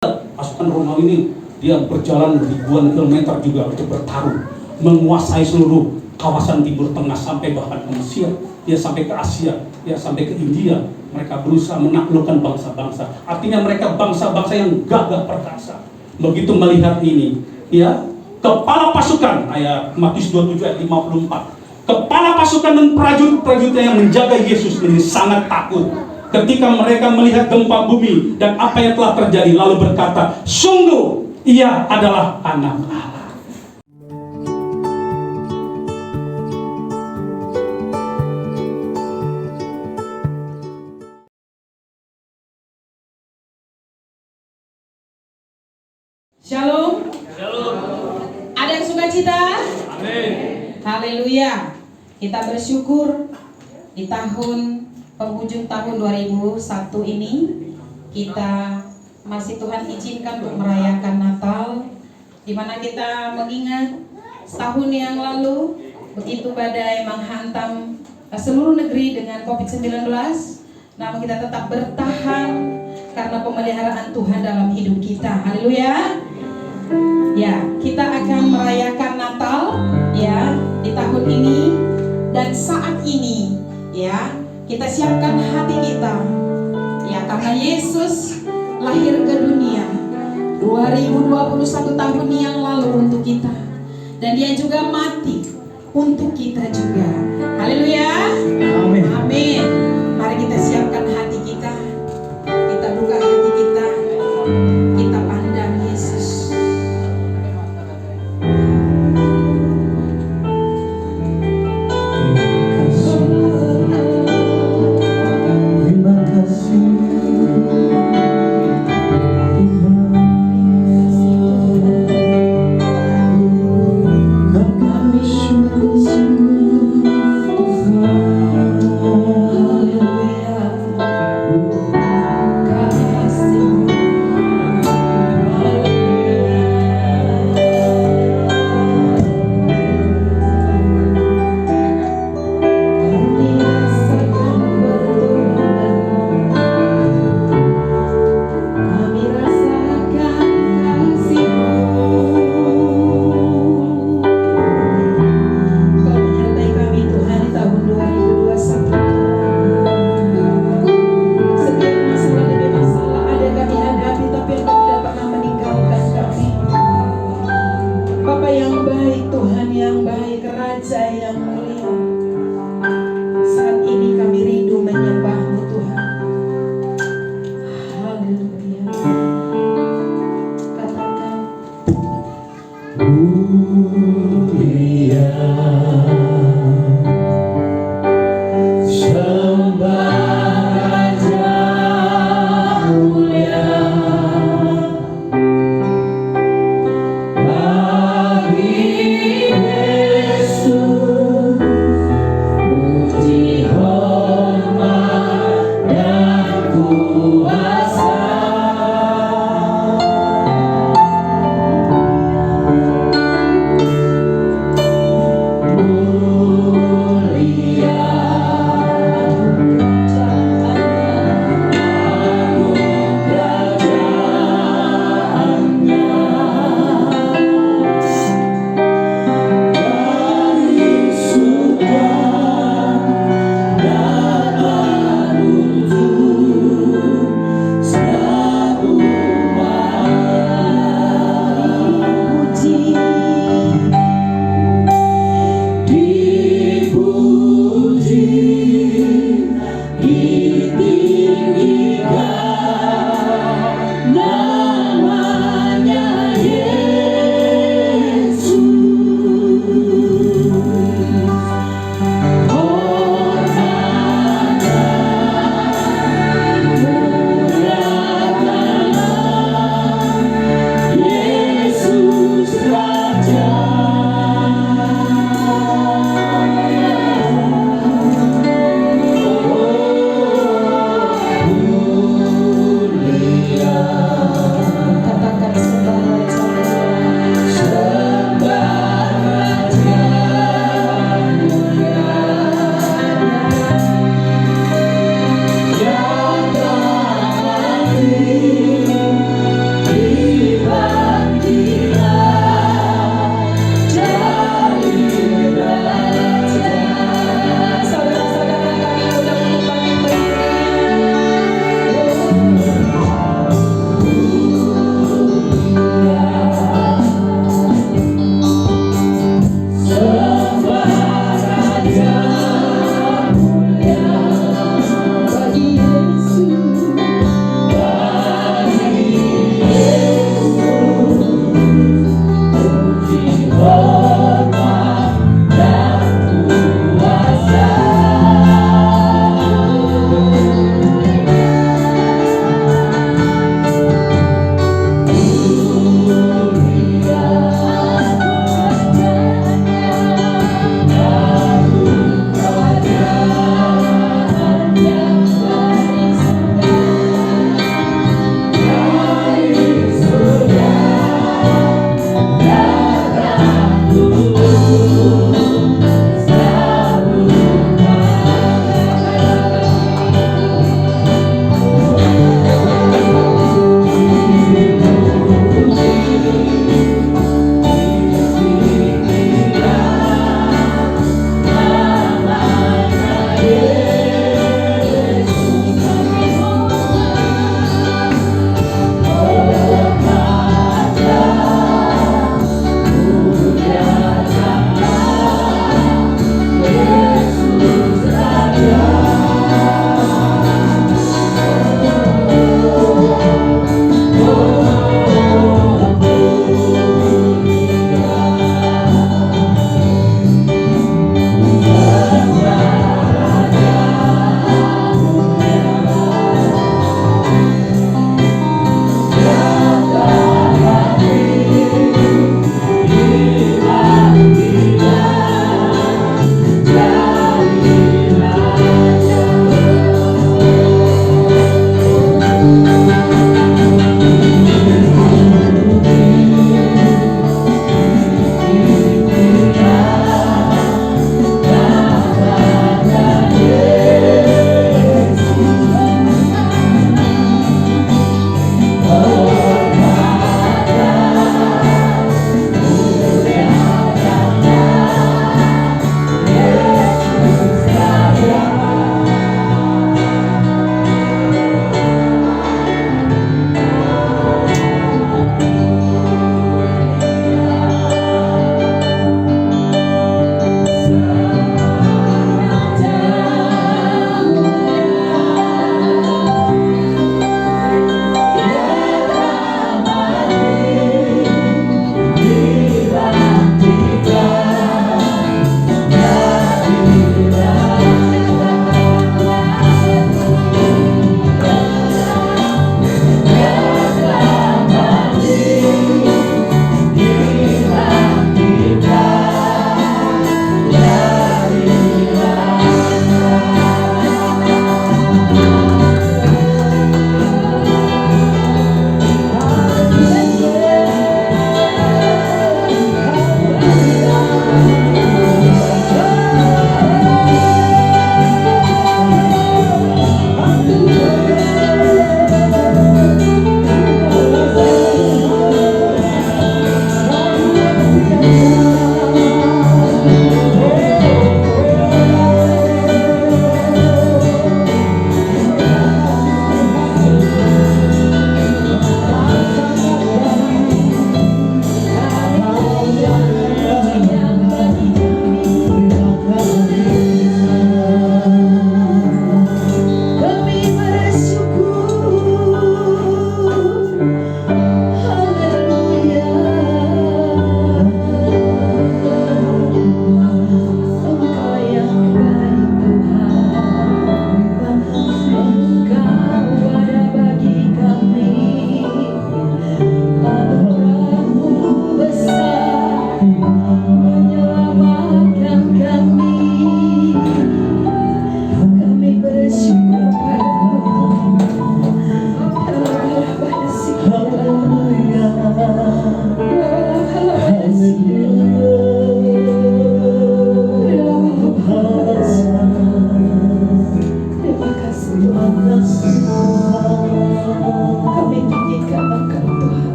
Pasukan Romawi ini dia berjalan ribuan kilometer juga untuk bertarung, menguasai seluruh kawasan Timur Tengah sampai bahkan ke Mesir, dia sampai ke Asia, dia sampai ke India. Mereka berusaha menaklukkan bangsa-bangsa. Artinya mereka bangsa-bangsa yang gagah perkasa. Begitu melihat ini, ya, kepala pasukan, ayat Matius 27 ayat 54. Kepala pasukan dan prajurit-prajuritnya yang menjaga Yesus ini sangat takut ketika mereka melihat gempa bumi dan apa yang telah terjadi, lalu berkata, sungguh ia adalah anak Allah. Shalom. Shalom. Ada yang sukacita? Amin. Haleluya. Kita bersyukur di penghujung tahun 2001 ini kita masih Tuhan izinkan untuk merayakan Natal, di mana kita mengingat setahun yang lalu begitu badai menghantam seluruh negeri dengan COVID-19, namun kita tetap bertahan karena pemeliharaan Tuhan dalam hidup kita. Haleluya. Ya, kita akan merayakan Natal ya di tahun ini, dan saat ini ya kita siapkan hati kita ya, karena Yesus lahir ke dunia 2021 tahun yang lalu untuk kita, dan dia juga mati untuk kita juga. Haleluya. Amin. Amin. Mari kita siapkan hati kita, kita buka hati kita, kita pandang Yesus. Haleluya.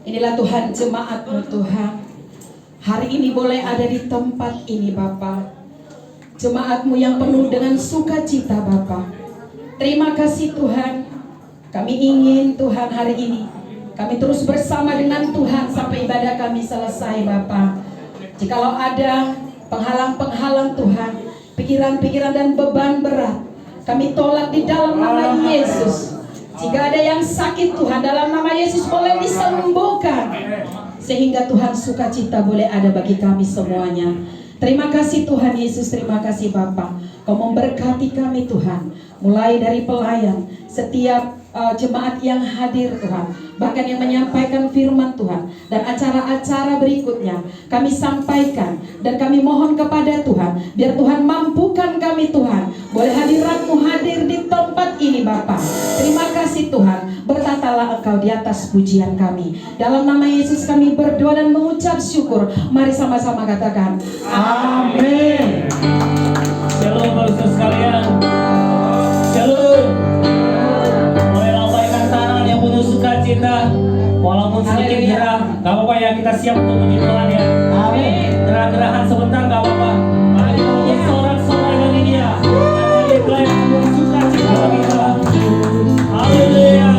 Inilah Tuhan jemaat-Mu Tuhan. Hari ini boleh ada di tempat ini Bapa. Jemaat-Mu yang penuh dengan sukacita Bapa. Terima kasih Tuhan. Kami ingin Tuhan hari ini kami terus bersama dengan Tuhan sampai ibadah kami selesai Bapa. Jikalau ada penghalang-penghalang Tuhan, pikiran-pikiran dan beban berat, kami tolak di dalam nama Yesus. Jika ada yang sakit Tuhan, dalam nama Yesus boleh disembuhkan, sehingga Tuhan sukacita boleh ada bagi kami semuanya. Terima kasih Tuhan Yesus, terima kasih Bapa. Kau memberkati kami Tuhan, mulai dari pelayan, setiap jemaat yang hadir Tuhan, bahkan yang menyampaikan firman Tuhan, dan acara-acara berikutnya kami sampaikan dan kami mohon kepada Tuhan, biar Tuhan mampukan kami Tuhan, boleh hadirat-Mu hadir di tempat ini Bapa. Terima kasih Tuhan, bertatalah Engkau di atas pujian kami. Dalam nama Yesus kami berdoa dan mengucap syukur. Mari sama-sama katakan amin. Shalom Bapak sekalian. Shalom. Boleh lambaikan tangan yang penuh sukacita, walaupun sedikit gerah, gak apa-apa ya, kita siap untuk puji Tuhan ya. Amin. Gerah-gerahan sebentar gak apa-apa. Mari memuji sorak-sorai bagi Dia. Dan Dia yang penuh sukacita bagi kita. Haleluya.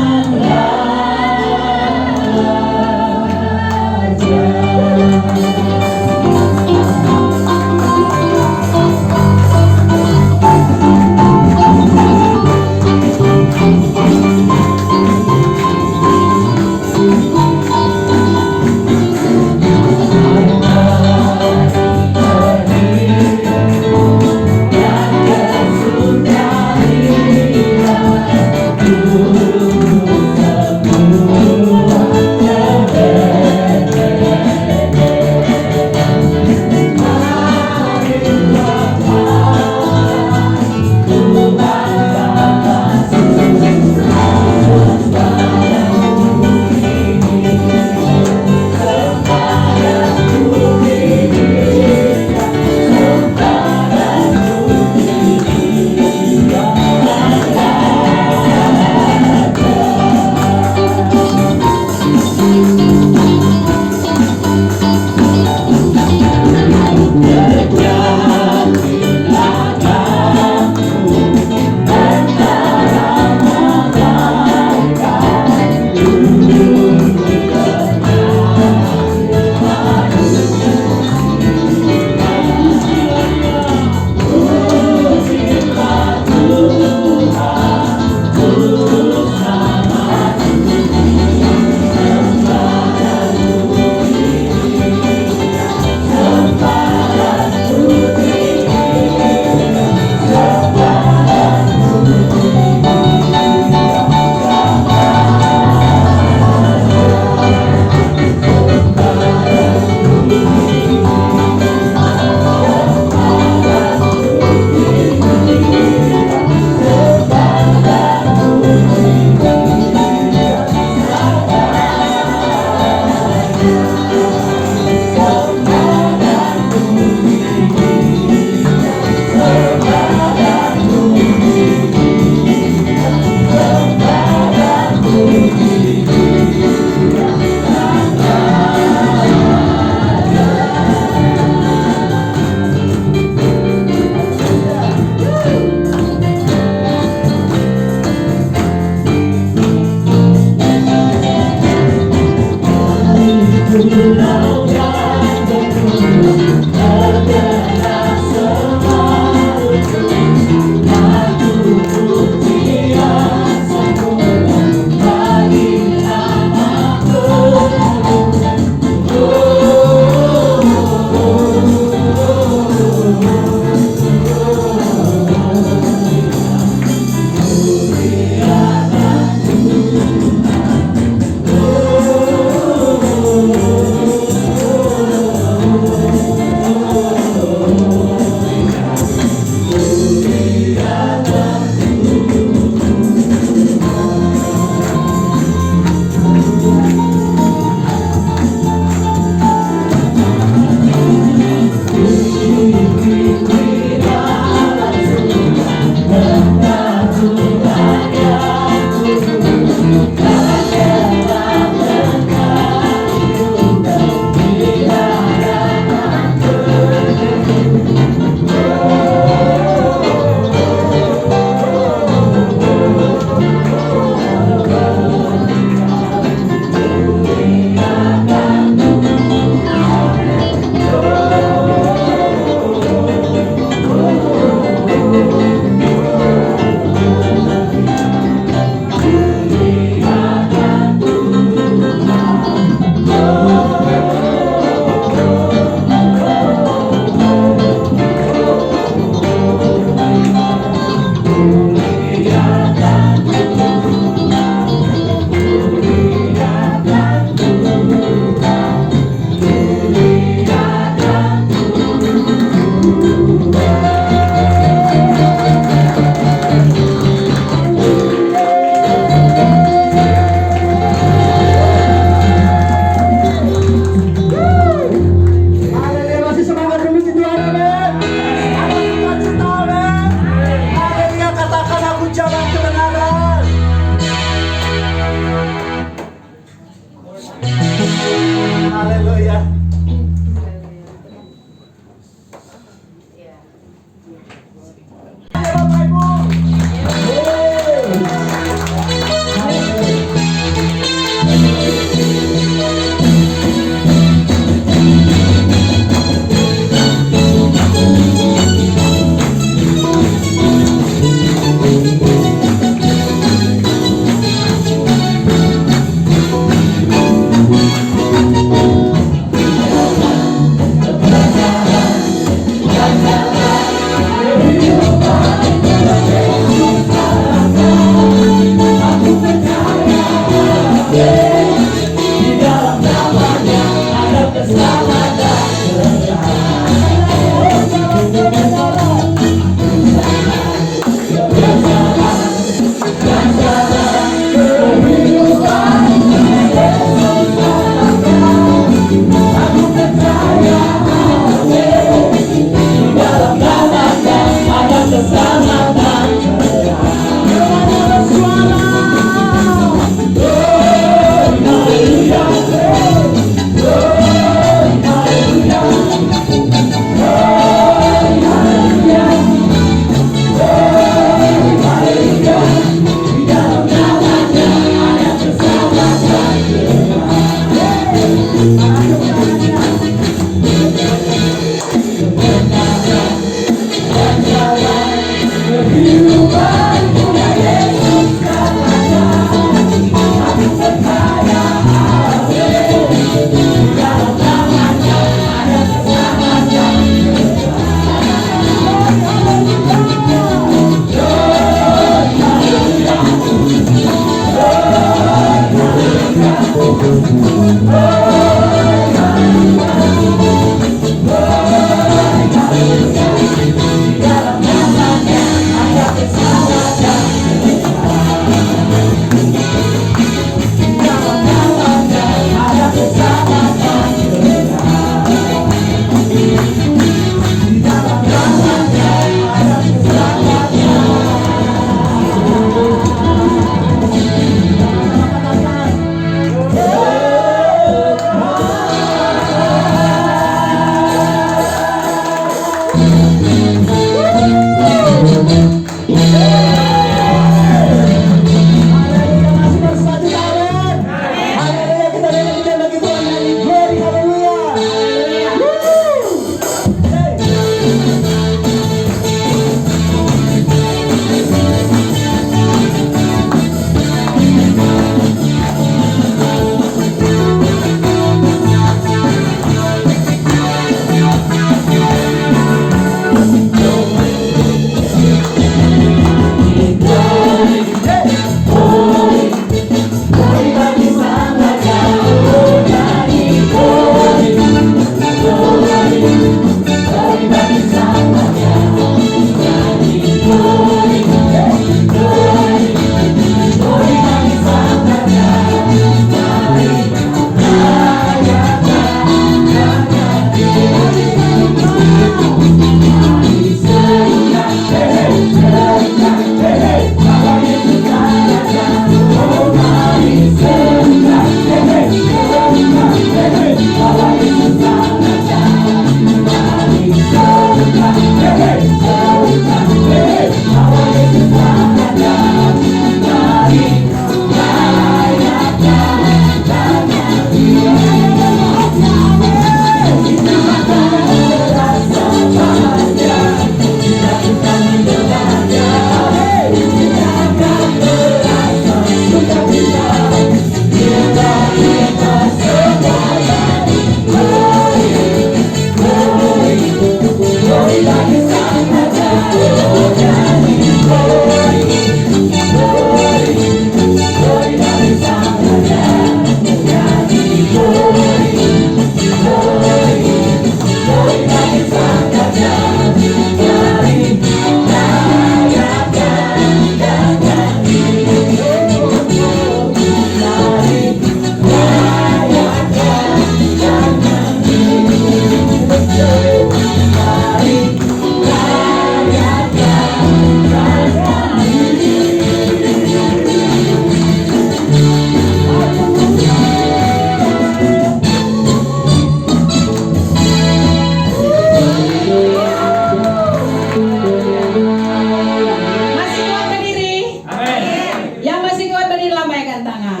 angkat tangan.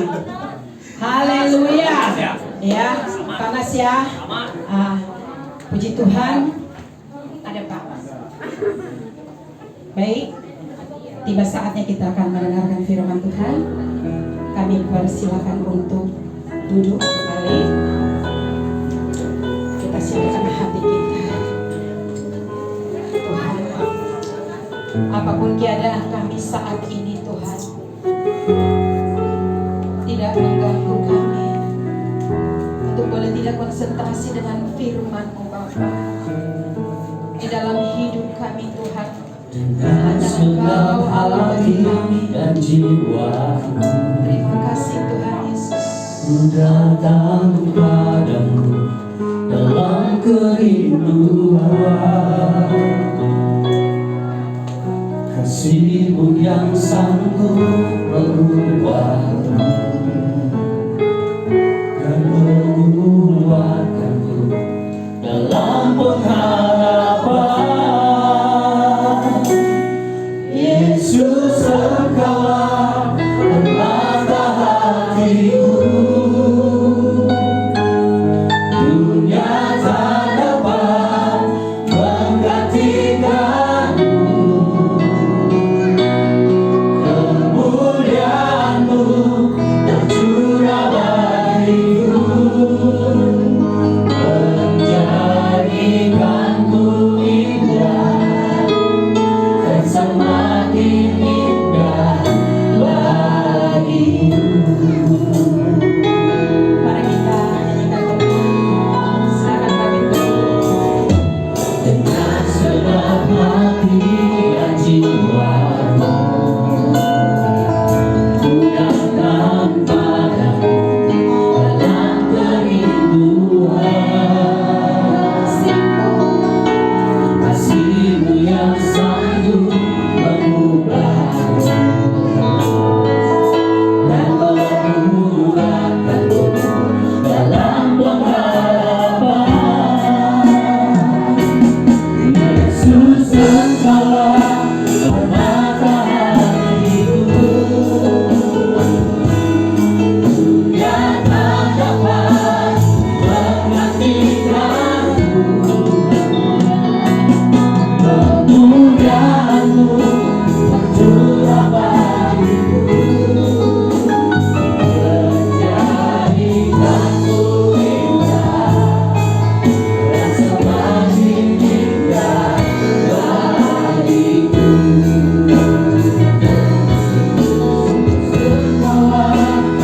Haleluya. Ya, panas ya. Puji Tuhan. Ada Pak. Baik. Tiba saatnya kita akan mendengarkan firman Tuhan. Kami persilakan untuk duduk kembali. Kita siapkan hati kita. Tuhan, apapun keadaan kami saat ini Tuhan, tidak mengganggu kami untuk boleh tidak konsentrasi dengan firman-Mu Bapa di dalam hidup kami Tuhan. Dengan segala hati dan jiwa, Terima kasih Tuhan Yesus. ku datang padamu dalam kerinduan. Kasih-Mu yang sanggup merubahku dan menguatkanku dalam pengharapan. Yesus, Engkaulah permata hatiku. Dunia tak dapat menggantikan-Mu. Kemuliaan-Mu tercurah bagiku, menjadikanku indah dan semakin indah bagiku. Mari kita nyanyikan doa. Silakan kami berdua. Dengan segenap hati dan jiwaku, ku datang padamu dalam kerinduan. Kasih-Mu yang sanggup mengubahku dan menguatkanku dalam pengharapan. Yesus, Engkaulah permata hatiku. Dunia tak dapat menggantikan-Mu. Kemuliaan-Mu tercurah bagiku, menjadikanku indah dan semakin indah bagiku. Engkaulah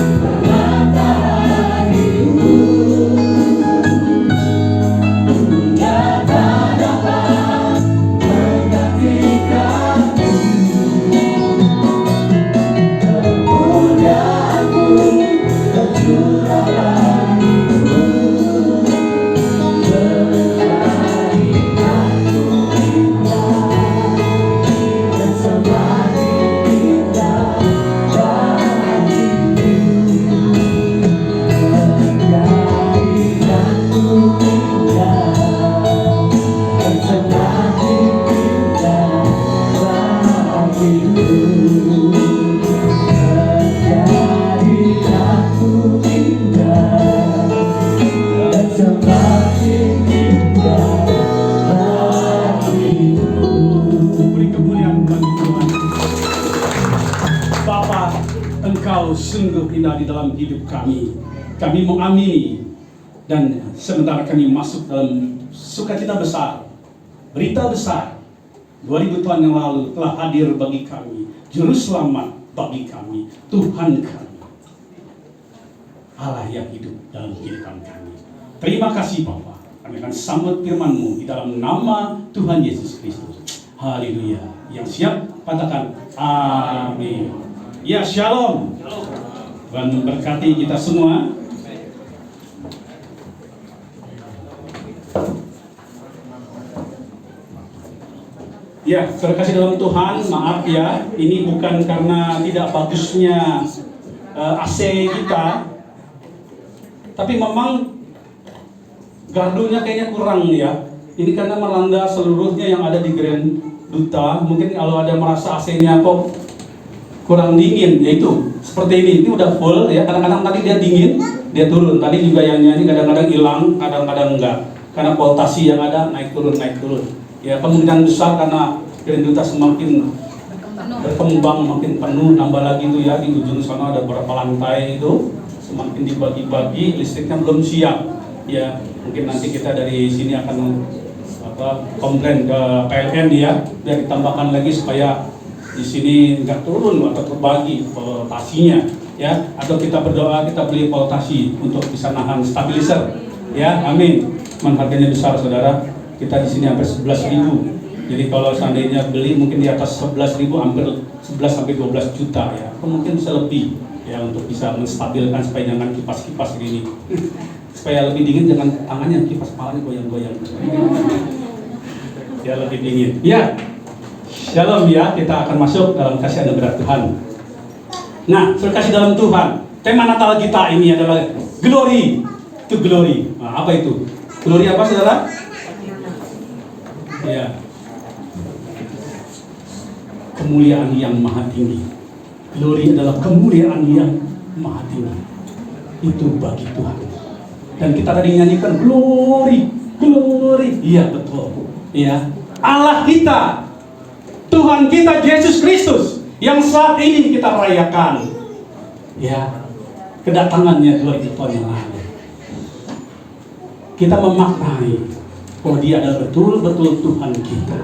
permata hatiku. Dunia tak dapat menggantikan-Mu. Kemuliaan-Mu tercurah bagiku, menjadikanku indah dan semakin indah bagiku, menjadikanku indah dan semakin indah bagiku, menjadikanku indah dan semakin indah bagiku. Beri kemuliaan bagi Tuhan. Bapa, Engkau sungguh indah di dalam hidup kami. Kami mengamini, dan sementara kami masuk dalam sukacita besar, berita besar, 2000 tahun yang lalu telah hadir bagi kami, Juru Selamat bagi kami, Tuhan kami, Allah yang hidup dalam kehidupan kami. Terima kasih Bapa. Kami akan sambut firman-Mu di dalam nama Tuhan Yesus Kristus. Haleluya. Yang siap katakan amin. Ya, shalom. Tuhan memberkati kita semua. Ya, terkasih dalam Tuhan, maaf ya, ini bukan karena tidak bagusnya AC kita, tapi memang gardunya kayaknya kurang ya. Ini karena melanda seluruhnya yang ada di Grand Duta. Mungkin kalau ada merasa AC-nya kok kurang dingin, yaitu seperti ini udah full ya. Kadang-kadang tadi dia dingin, dia turun. Tadi juga yang nyanyi kadang-kadang hilang, kadang-kadang enggak. Karena voltasi yang ada naik turun. Ya, kemungkinan besar karena identitas semakin berkembang, makin penuh, nambah lagi itu ya, di ujung sana ada beberapa lantai itu, semakin dibagi-bagi, listriknya belum siap. Ya, mungkin nanti kita dari sini akan komplain ke PLN ya, biar ditambahkan lagi supaya di sini nggak turun atau terbagi voltasinya ya, atau kita berdoa kita beli voltasi untuk bisa nahan stabilizer ya, amin. Harganya besar saudara, kita di sini hampir 11.000. Jadi kalau seandainya beli mungkin di atas 11.000, hampir 11 sampai 12 juta ya, atau mungkin bisa lebih ya, untuk bisa menstabilkan supaya jangan kipas-kipas gini. Supaya lebih dingin, jangan tangannya kipas, kepalanya goyang-goyang. Ya lebih dingin. Ya, shalom ya, kita akan masuk dalam kasih anugerah Tuhan. Nah, kasih dalam Tuhan. Tema Natal kita ini adalah glory to glory. Nah, apa itu? Glory apa saudara? Ya, kemuliaan yang maha tinggi. Glory adalah kemuliaan yang maha tinggi. Itu bagi Tuhan. Dan kita tadi nyanyikan glory, glory. Iya betul. Ya, Allah kita, Tuhan kita Yesus Kristus yang saat ini kita rayakan. Ya, kedatangannya 2000 tahun yang lalu. Kita memaknai bahwa Dia adalah betul-betul Tuhan kita.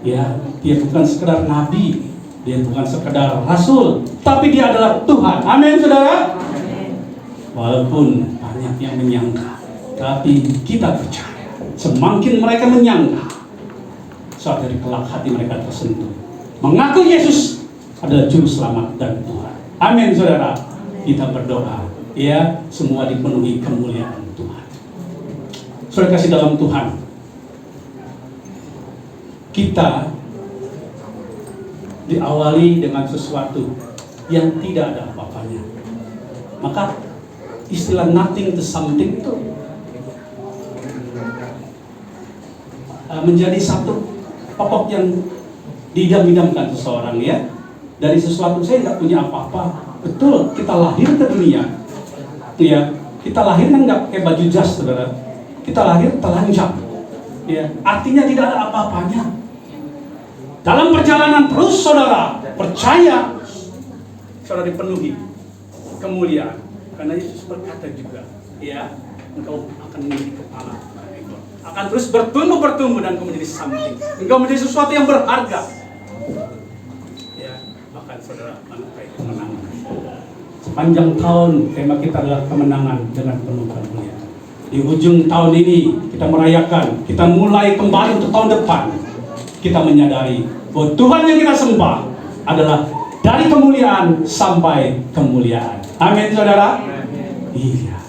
Ya, Dia bukan sekedar nabi, Dia bukan sekedar rasul, tapi Dia adalah Tuhan. Amin, saudara. Walaupun banyak yang menyangka, tapi kita percaya. Semakin mereka menyangka, saat dari kelak hati mereka tersentuh, mengaku Yesus adalah Juru Selamat dan Tuhan. Amin, saudara. Kita berdoa, ya, semua dipenuhi kemuliaan Tuhan. Saudara kasih dalam Tuhan, kita diawali dengan sesuatu yang tidak ada apa-apanya. Maka istilah nothing to something itu menjadi satu pokok yang diidam-idamkan seseorang ya. Dari sesuatu, saya nggak punya apa-apa. Betul, kita lahir ke dunia ya, kita lahir kan nggak pakai baju jas, saudara. Kita lahir telanjang ya, artinya tidak ada apa-apanya. Dalam perjalanan terus saudara percaya, saudara dipenuhi kemuliaan. Karena Yesus berkata juga, ya, engkau akan memiliki kepala, akan terus bertumbuh dan engkau menjadi something. Engkau menjadi sesuatu yang berharga. Ya, bahkan saudara menukai kemenangan. Sepanjang tahun tema kita adalah kemenangan dengan penuh kemuliaan. Di ujung tahun ini kita merayakan, kita mulai kembali untuk tahun depan. Kita menyadari bahwa Tuhan yang kita sembah adalah dari kemuliaan sampai kemuliaan. Amin, saudara. Iya,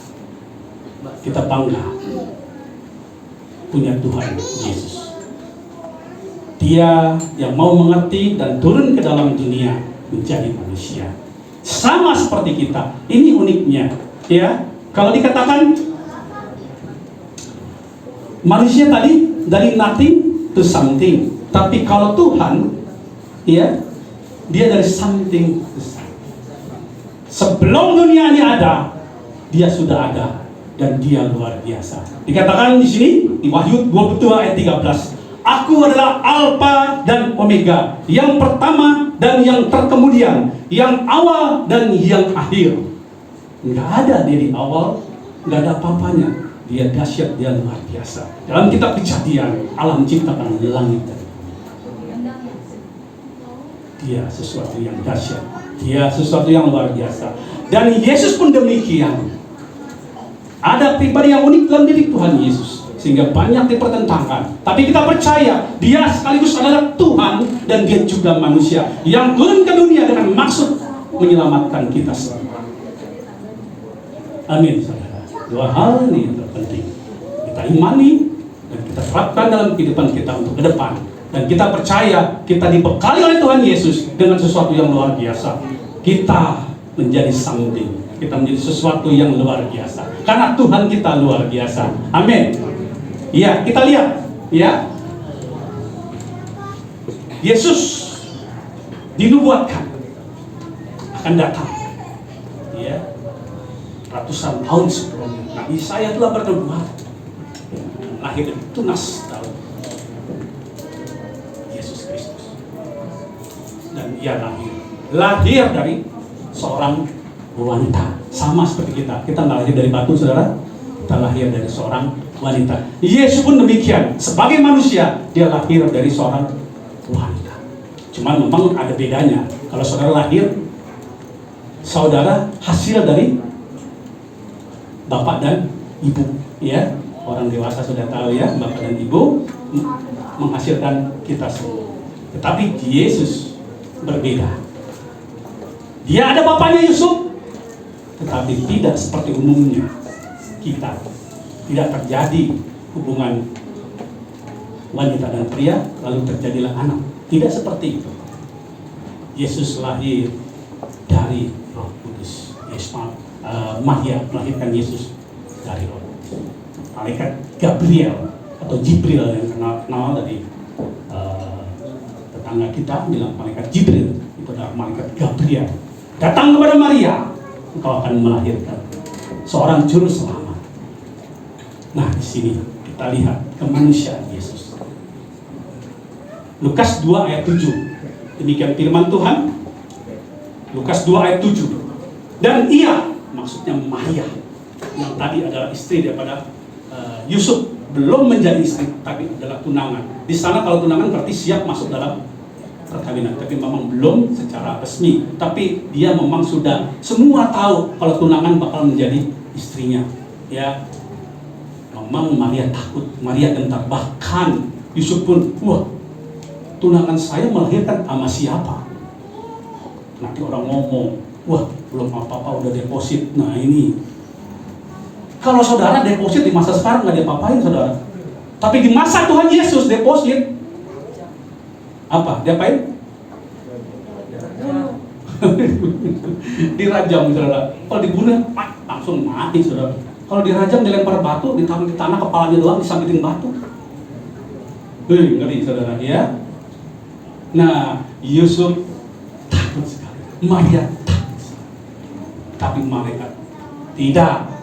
kita bangga punya Tuhan Yesus. Dia yang mau mengerti dan turun ke dalam dunia menjadi manusia, sama seperti kita. Ini uniknya, ya. Kalau dikatakan manusia tadi dari nothing to something, tapi kalau Tuhan, ya, Dia dari something to something. Sebelum dunia ini ada, Dia sudah ada dan Dia luar biasa. Dikatakan di sini di Wahyu 22 ayat 13, Aku adalah Alfa dan Omega, yang pertama dan yang terkemudian, yang awal dan yang akhir. Nggak ada dia di awal, nggak ada apa-apanya. Dia dahsyat, Dia luar biasa. Dalam kitab Kejadian, Allah menciptakan langit dan bumi. Dia sesuatu yang dahsyat, Dia sesuatu yang luar biasa. Dan Yesus pun demikian. Ada pribadi yang unik dalam diri Tuhan Yesus, sehingga banyak dipertentangkan. Tapi kita percaya Dia sekaligus adalah Tuhan dan Dia juga manusia yang turun ke dunia dengan maksud menyelamatkan kita semua. Amin, saudara. Dua hal ini yang terpenting kita imani dan kita terapkan dalam kehidupan kita untuk ke depan. Dan kita percaya kita dibekali oleh Tuhan Yesus dengan sesuatu yang luar biasa. Kita menjadi something, kita menjadi sesuatu yang luar biasa karena Tuhan kita luar biasa. Amin. Ya, kita lihat ya, Yesus dinubuatkan akan datang. Ya, ratusan tahun sebelumnya Nabi Yesaya telah bernubuat lahir dari tunas Daud, Yesus Kristus. Dan ia lahir dari seorang wanita, sama seperti kita. Kita nggak lahir dari batu, saudara. Kita lahir dari seorang wanita. Yesus pun demikian, sebagai manusia dia lahir dari seorang wanita. Cuma memang ada bedanya. Kalau saudara lahir, saudara hasil dari bapak dan ibu, ya. Orang dewasa sudah tahu ya, bapak dan ibu menghasilkan kita semua. Tetapi Yesus berbeda. Dia ada bapaknya Yusuf, tetapi tidak seperti umumnya kita. Tidak terjadi hubungan wanita dan pria lalu terjadilah anak. Tidak seperti itu. Yesus lahir dari Roh Kudus. Maria melahirkan Yesus dari Roh Kudus. Malaikat Gabriel atau Jibril yang kenal dari tetangga kita bilang malaikat Jibril, itu adalah malaikat Gabriel. Datang kepada Maria, engkau akan melahirkan seorang juru selamat. Nah, di sini kita lihat kemanusiaan Yesus. Lukas 2 ayat 7. Demikian firman Tuhan. Lukas 2 ayat 7. Dan ia, maksudnya Maria, yang tadi adalah istri daripada Yusuf, belum menjadi istri, tapi adalah tunangan. Di sana kalau tunangan berarti siap masuk dalam perkawinan, tapi memang belum secara resmi. Tapi dia memang sudah semua tahu kalau tunangan bakal menjadi istrinya. Ya, memang Maria takut, Maria gentar. Bahkan Yusuf pun, wah, tunangan saya melahirkan sama siapa? Nanti orang ngomong, wah, belum apa-apa udah deposit. Nah ini. Kalau saudara deposit di masa sekarang nggak diapa-apain saudara. Tapi di masa Tuhan Yesus deposit apa? Diapain? Dirajam saudara. Kalau dibunuh langsung mati saudara. Kalau dirajam dilempar batu, ditaruh di tanah, kepalanya doang disambitin batu. Ngeri saudara ya. Nah, Yusuf takut sekali. Maria takut sekali. Tapi malaikat tidak.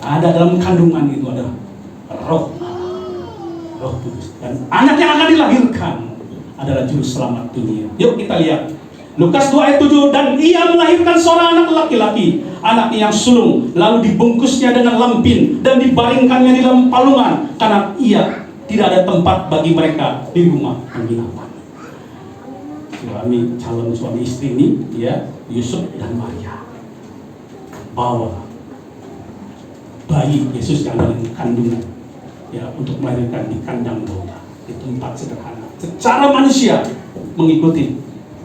Ada dalam kandungan itu ada Roh Kudus, dan anak yang akan dilahirkan adalah juru selamat dunia. Yuk kita lihat Lukas 2 ayat 7. Dan ia melahirkan seorang anak laki-laki, anaknya yang sulung, lalu dibungkusnya dengan lampin dan dibaringkannya di dalam palungan, karena ia tidak ada tempat bagi mereka di rumah penginapan. Calon suami istri ini, ya, Yusuf dan Maria bawa bayi Yesus yang dalam kandungan, ya, untuk melahirkan di kandang domba, di tempat sederhana. Secara manusia mengikuti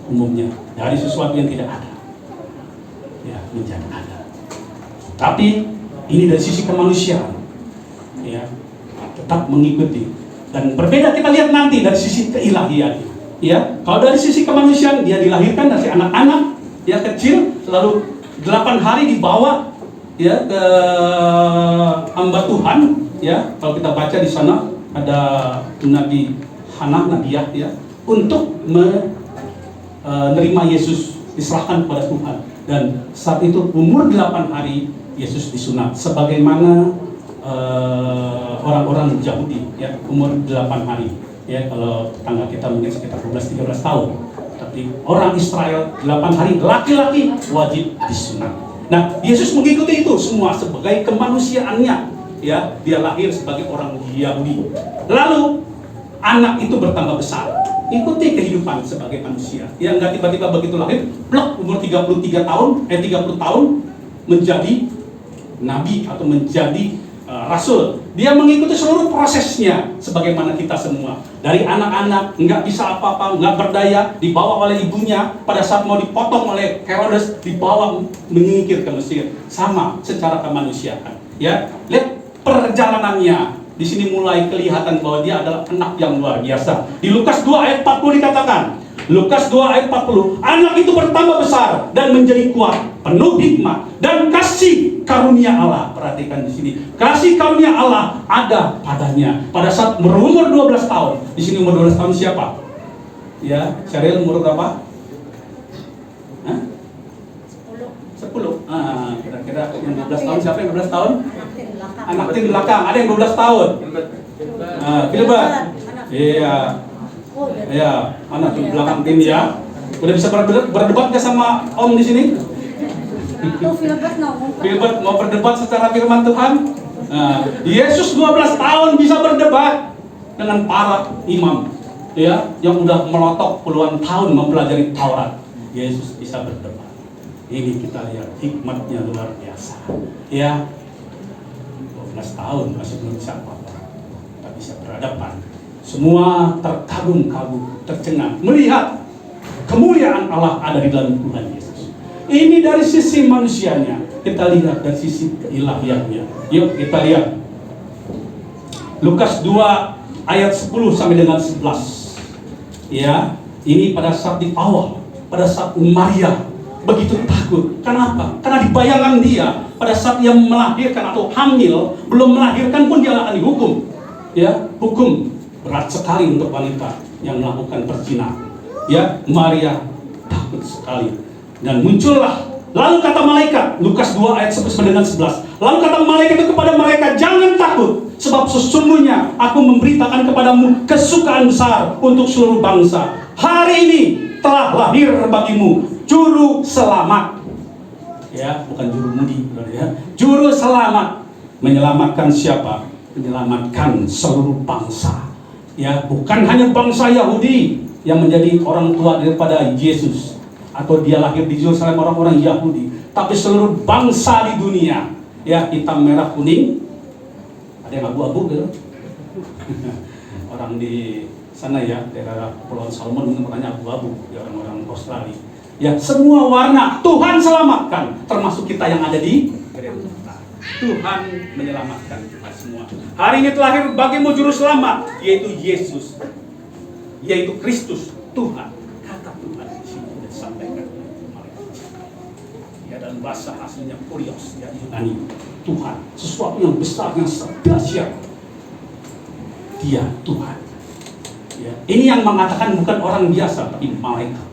umumnya dari sesuatu yang tidak ada, ya, menjadi ada. Tapi ini dari sisi kemanusiaan, ya, tetap mengikuti. Dan berbeda kita lihat nanti dari sisi keilahian, ya. Kalau dari sisi kemanusiaan dia dilahirkan dari anak-anak, dia kecil, lalu 8 hari dibawa, ya, ke hamba Tuhan, ya. Kalau kita baca di sana ada Nabi Hana, Nabiah, ya, untuk menerima Yesus, diserahkan kepada Tuhan. Dan saat itu umur 8 hari Yesus disunat, sebagaimana orang-orang Yahudi, ya, umur 8 hari. Ya, kalau tetangga kita mungkin sekitar 12-13 tahun. Tapi orang Israel 8 hari laki-laki wajib disunat. Nah, Yesus mengikuti itu semua sebagai kemanusiaannya, ya. Dia lahir sebagai orang Yahudi. Lalu anak itu bertambah besar, ikuti kehidupan sebagai manusia. Ya, nggak tiba-tiba begitu lahir, blok umur 30 tahun menjadi nabi atau menjadi rasul. Dia mengikuti seluruh prosesnya sebagaimana kita semua. Dari anak-anak nggak bisa apa-apa, nggak berdaya, dibawa oleh ibunya. Pada saat mau dipotong oleh Herodes, dibawa menyingkir ke Mesir. Sama secara kemanusiaan. Ya, lihat perjalanannya. Di sini mulai kelihatan bahwa dia adalah anak yang luar biasa. Di Lukas 2 ayat 40 dikatakan, Lukas 2 ayat 40, anak itu bertambah besar dan menjadi kuat, penuh hikmat dan kasih karunia Allah. Perhatikan di sini, kasih karunia Allah ada padanya pada saat berumur 12 tahun. Di sini umur 12 tahun siapa? Ya, Syaril umur berapa? Hah? 10. Kira-kira yang 12 tahun siapa yang 12 tahun? Anak tim belakang. Ada yang 12 tahun? Gilbert. Iya. Iya, anak tim belakang tim ya. Udah bisa berdebat nggak sama Om di sini? Gilbert mau berdebat secara firman Tuhan? Yesus 12 tahun bisa berdebat dengan para imam, ya, yang udah melotok puluhan tahun mempelajari Taurat. Yesus bisa berdebat. Ini kita lihat hikmatnya luar biasa, ya. 12 tahun masih belum bisa apa-apa, tak bisa berhadapan. Semua terkagum-kagum, tercengang melihat kemuliaan Allah ada di dalam Tuhan Yesus. Ini dari sisi manusianya, kita lihat dari sisi keilahiannya. Yuk kita lihat Lukas 2 ayat 10 sampai dengan 11. Ya, ini pada saat di awal, pada saat Maria begitu takut. Kenapa? Karena di bayangan dia pada saat dia melahirkan atau hamil, belum melahirkan pun dia akan dihukum. Ya, hukum berat sekali untuk wanita yang melakukan perzinahan. Ya, Maria takut sekali. Dan muncullah, lalu kata malaikat, Lukas 2 ayat 10 dengan 11. Lalu kata malaikat itu kepada mereka, jangan takut, sebab sesungguhnya aku memberitakan kepadamu kesukaan besar untuk seluruh bangsa. Hari ini telah lahir bagimu juru selamat. Ya, bukan juru mudi, ya. Juru selamat. Menyelamatkan siapa? Menyelamatkan seluruh bangsa. Ya, bukan hanya bangsa Yahudi yang menjadi orang tua daripada Yesus, atau dia lahir di Yerusalem orang-orang Yahudi, tapi seluruh bangsa di dunia. Ya, hitam, merah, kuning, ada yang abu-abu gitu. Orang di sana ya, daerah Pulau Salmon mungkin makanya abu-abu, ya, orang-orang Australia. Ya, semua warna Tuhan selamatkan, termasuk kita yang ada di gereja. Tuhan menyelamatkan kita semua. Hari ini telah lahir bagimu juru selamat, yaitu Yesus, yaitu Kristus, Tuhan. Kata Tuhan di sini disampaikan oleh malaikat. Ya, dan bahasa aslinya kurios, ya, Yunani. Tuhan, sesuatu yang besar, yang dahsyat. Dia Tuhan. Ya, ini yang mengatakan bukan orang biasa, tapi malaikat.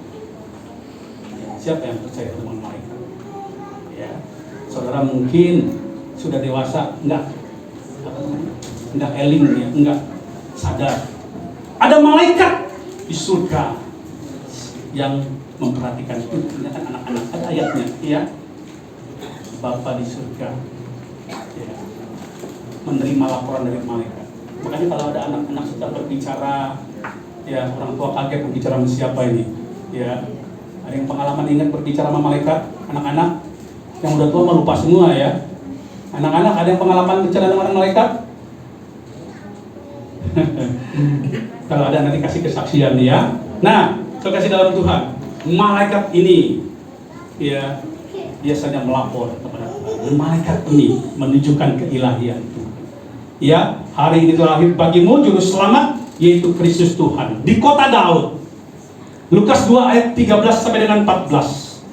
Ya, siapa yang percaya dengan malaikat? Ya, saudara mungkin sudah dewasa, enggak eling, ya, enggak sadar. Ada malaikat di surga yang memperhatikan itu. Ini kan anak-anak, ada ayatnya, ya. Bapa di surga, ya, menerima laporan dari malaikat. Makanya kalau ada anak-anak sedang berbicara, ya, orang tua kaget berbicara sama siapa ini, ya. Ada yang pengalaman ingat berbicara sama malaikat? Anak-anak yang udah tua mah lupa semua, ya. Anak-anak ada yang pengalaman bicara dengan malaikat? Kalau ada nanti kasih kesaksian, ya. Nah, saya kasih dalam Tuhan, malaikat ini, ya, biasanya melapor kepada Tuhan. Malaikat ini menunjukkan keilahian Tuhan. Ya, hari ini telah lahir bagimu juru selamat, yaitu Kristus Tuhan, di kota Daud. Lukas 2 ayat 13 sampai dengan 14.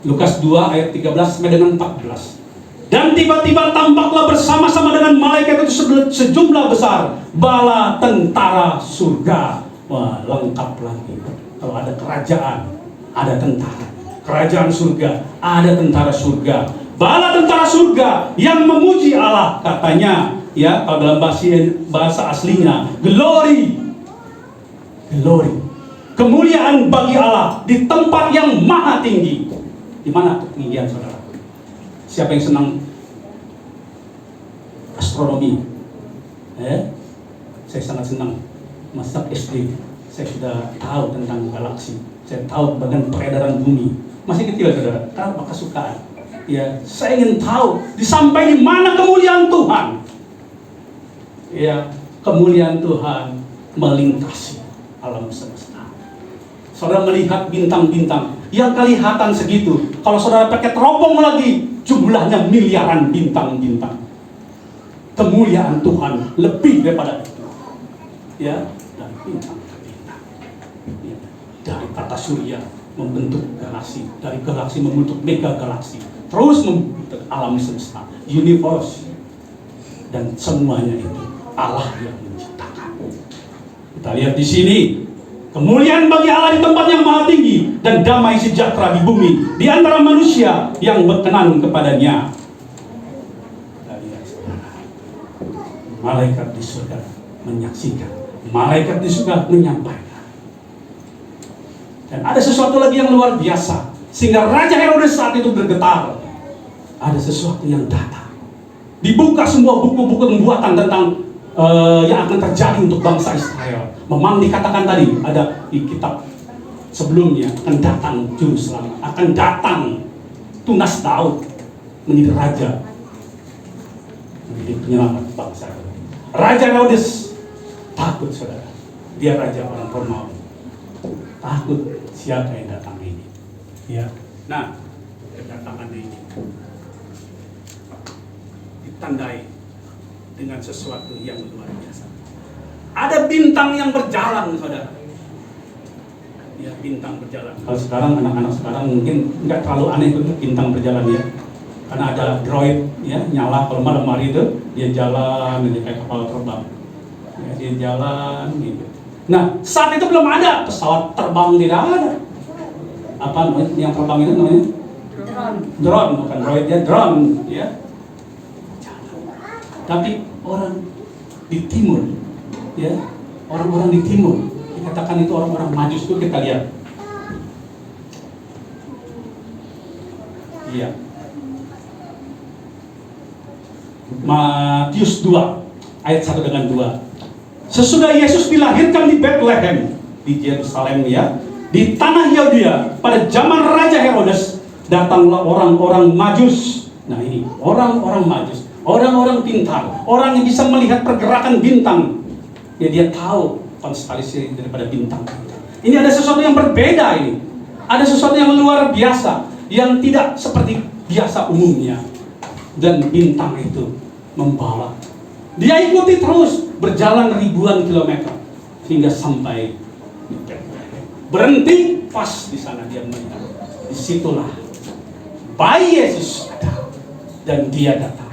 Lukas 2 ayat 13 sampai dengan 14. Dan tiba-tiba tampaklah bersama-sama dengan malaikat itu sejumlah besar bala tentara surga. Wah, lengkap lagi. Kalau ada kerajaan, ada tentara. Kerajaan surga, ada tentara surga. Bala tentara surga yang memuji Allah, katanya, ya, kalau dalam bahasa aslinya, glory. Glory. Kemuliaan bagi Allah di tempat yang maha tinggi. Di mana ketinggian, saudara? Siapa yang senang astronomi? Saya sangat senang. Masa SD saya sudah tahu tentang galaksi. Saya tahu bagian peredaran bumi. Masih kecil, saudara, karena kesukaan. Ya, saya ingin tahu sampai di mana kemuliaan Tuhan. Ya, kemuliaan Tuhan melintasi alam semesta. Saudara melihat bintang-bintang yang kelihatan segitu. Kalau saudara pakai teropong lagi, jumlahnya miliaran bintang-bintang. Kemuliaan Tuhan lebih daripada itu. Ya, dari bintang ke bintang. Ya, dari tata surya membentuk galaksi, dari galaksi membentuk mega galaksi, terus membentuk alam semesta, universe, dan semuanya itu Allah yang menciptakan. Kita lihat di sini Kemuliaan bagi Allah di tempat yang maha tinggi, dan damai sejahtera di bumi di antara manusia yang berkenan kepadanya. Dan ya, saudara, malaikat di surga menyaksikan, malaikat di surga menyampaikan. Dan ada sesuatu lagi yang luar biasa, sehingga Raja Herodes saat itu bergetar. Ada sesuatu yang datang. Dibuka semua buku-buku pembuatan tentang yang akan terjadi untuk bangsa Israel. Memang dikatakan tadi ada di kitab sebelumnya, akan datang juru selamat, akan datang tunas Daud menjadi raja, menjadi penyelamat bangsa. Raja Herodes takut, saudara. Dia raja orang Romawi. Takut siapa yang datang ini. Ya. Nah, kedatangan ini ditandai dengan sesuatu yang luar biasa. Ada bintang yang berjalan, saudara. Ya, bintang berjalan. Kalau sekarang anak-anak sekarang mungkin nggak terlalu aneh itu bintang berjalan ya, karena ada droid ya nyala kalau malam hari itu dia jalan, dia kayak kapal terbang. Ya, dia jalan gitu. Nah, saat itu belum ada pesawat terbang, tidak ada. Apa yang terbang itu namanya? Drone, bukan droid ya, drone ya. Tapi orang di timur, ya, orang-orang di timur, dikatakan itu orang-orang Majus, itu kita lihat. Iya. Matius 2 ayat 1 dengan 2. Sesudah Yesus dilahirkan di Bethlehem di Yerusalem ya, di tanah Yudea pada zaman Raja Herodes, datanglah orang-orang Majus. Nah ini orang-orang Majus, orang-orang pintar, orang yang bisa melihat pergerakan bintang. Ya dia tahu konstelasi daripada bintang. Ini ada sesuatu yang berbeda ini. Ada sesuatu yang luar biasa, yang tidak seperti biasa umumnya. Dan bintang itu membawa. Dia ikuti terus, berjalan ribuan kilometer hingga sampai di Bethlehem. Berhenti pas di sana dia melihat. Disitulah bayi Yesus ada, dan dia datang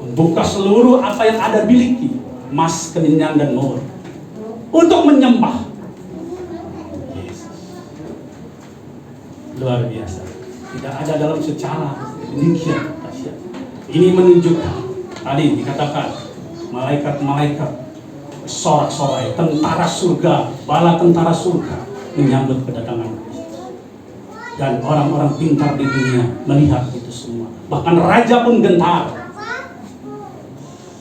membuka seluruh apa yang ada miliki, emas, kemenyan, dan mawar, untuk menyembah Yesus. Luar biasa. Tidak ada dalam secara demikian. Ini menunjukkan, tadi dikatakan malaikat-malaikat sorak-sorai, tentara surga, bala tentara surga menyambut kedatangan Yesus. Dan orang-orang pintar di dunia melihat itu semua. Bahkan raja pun gentar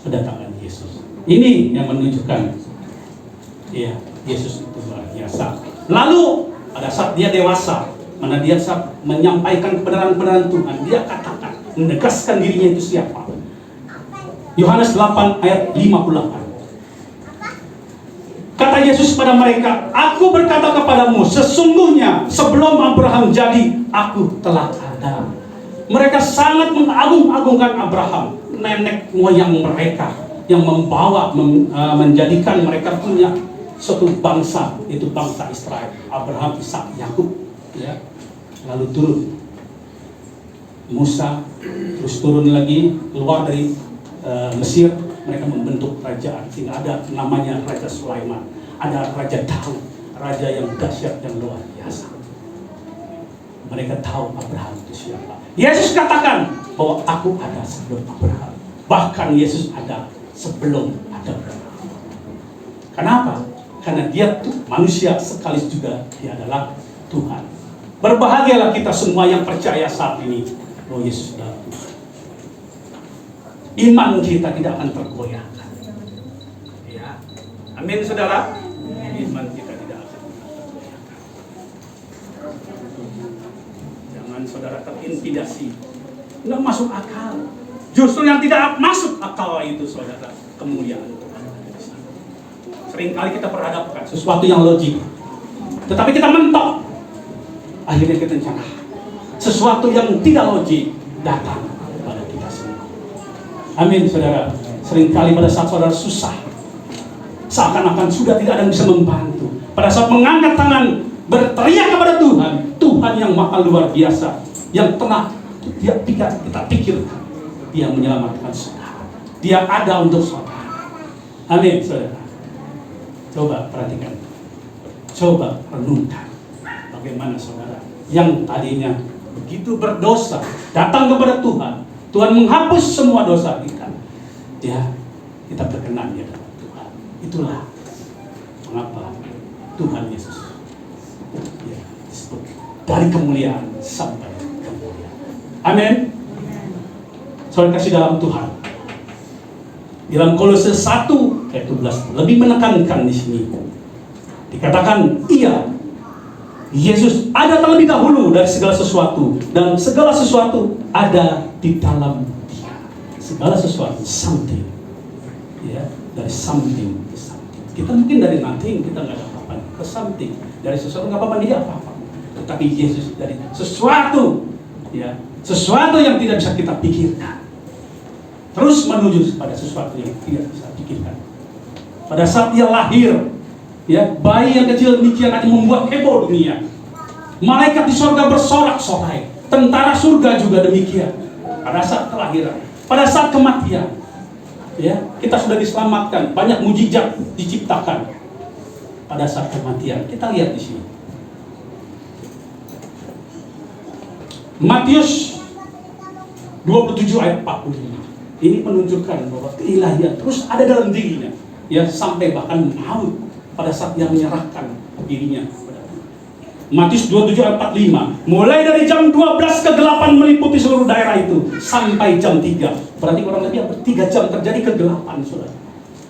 kedatangan Yesus. Ini yang menunjukkan, ya, Yesus itu luar biasa. Lalu pada saat dia dewasa, mana dia saat menyampaikan kebenaran-kebenaran Tuhan, dia katakan, menegaskan dirinya itu siapa. Yohanes 8 ayat 58. Kata Yesus pada mereka, aku berkata kepadamu, sesungguhnya sebelum Abraham jadi, aku telah ada. Mereka sangat mengagung-agungkan Abraham, nenek moyang mereka, yang membawa, menjadikan mereka punya suatu bangsa, itu bangsa Israel. Abraham, Ishak, Yakub, ya. Lalu turun Musa, terus turun lagi, keluar dari Mesir, mereka membentuk kerajaan, sehingga ada namanya Raja Sulaiman, ada Raja Daud, raja yang dahsyat, yang luar biasa. Mereka tahu Abraham itu siapa. Yesus katakan bahwa aku ada sebelum Abraham. Bahkan Yesus ada sebelum ada Abraham. Kenapa? Karena dia tuh manusia, sekaligus juga dia adalah Tuhan. Berbahagialah kita semua yang percaya saat ini bahwa Yesus adalah Tuhan. Iman kita tidak akan tergoyahkan. Ya. Amin, saudara. Iman kita tidak akan tergoyahkan. Jangan saudara terintimidasi. Nggak masuk akal. Justru yang tidak masuk akal itu, saudara, kemuliaan Tuhan. Seringkali kita perhadapkan sesuatu yang logik, tetapi kita mentok. Akhirnya kita cerah. Sesuatu yang tidak logik datang pada kita semua. Amin, saudara. Seringkali pada saat saudara susah, seakan-akan sudah tidak ada yang bisa membantu. Pada saat mengangkat tangan, berteriak kepada Tuhan, Tuhan yang maha luar biasa, yang telah kita pikirkan, dia menyelamatkan saudara. Dia ada untuk saudara. Amin, saudara. Coba perhatikan. Coba renungkan bagaimana saudara yang tadinya begitu berdosa datang kepada Tuhan. Tuhan menghapus semua dosa kita. Ya, kita berkenan di hadapan Tuhan. Itulah mengapa Tuhan Yesus ya, disebut dari kemuliaan sampai kemuliaan. Amin. Saudara kasih dalam Tuhan. Dalam Kolose 1 ayat 12 lebih menekankan di sini. Dikatakan Yesus ada terlebih dahulu dari segala sesuatu, dan segala sesuatu ada di dalam Dia. Segala sesuatu, something, ya, dari something ke something. Kita mungkin dari nothing, kita nggak ada apa-apa, ke something, dari sesuatu nggak apa-apa, dia apa-apa. Tetapi Yesus dari sesuatu, ya, sesuatu yang tidak bisa kita pikirkan, terus menuju pada sesuatu yang tidak bisa pikirkan. Pada saat Dia lahir, ya, bayi yang kecil demikian aja membuat heboh dunia. Malaikat di surga bersorak-sorai, tentara surga juga demikian. Pada saat kelahiran, pada saat kematian, ya, kita sudah diselamatkan. Banyak mujizat diciptakan. Pada saat kematian, kita lihat di sini. Matius 27 ayat 45. Ini menunjukkan bahwa keilahian terus ada dalam dirinya, ya, sampai bahkan maut pada saat Dia menyerahkan dirinya kepada Tuhan. Matius 27 ayat 45. Mulai dari jam 12 kegelapan meliputi seluruh daerah itu sampai jam 3. Berarti kurang lebih 3 jam terjadi kegelapan, saudara.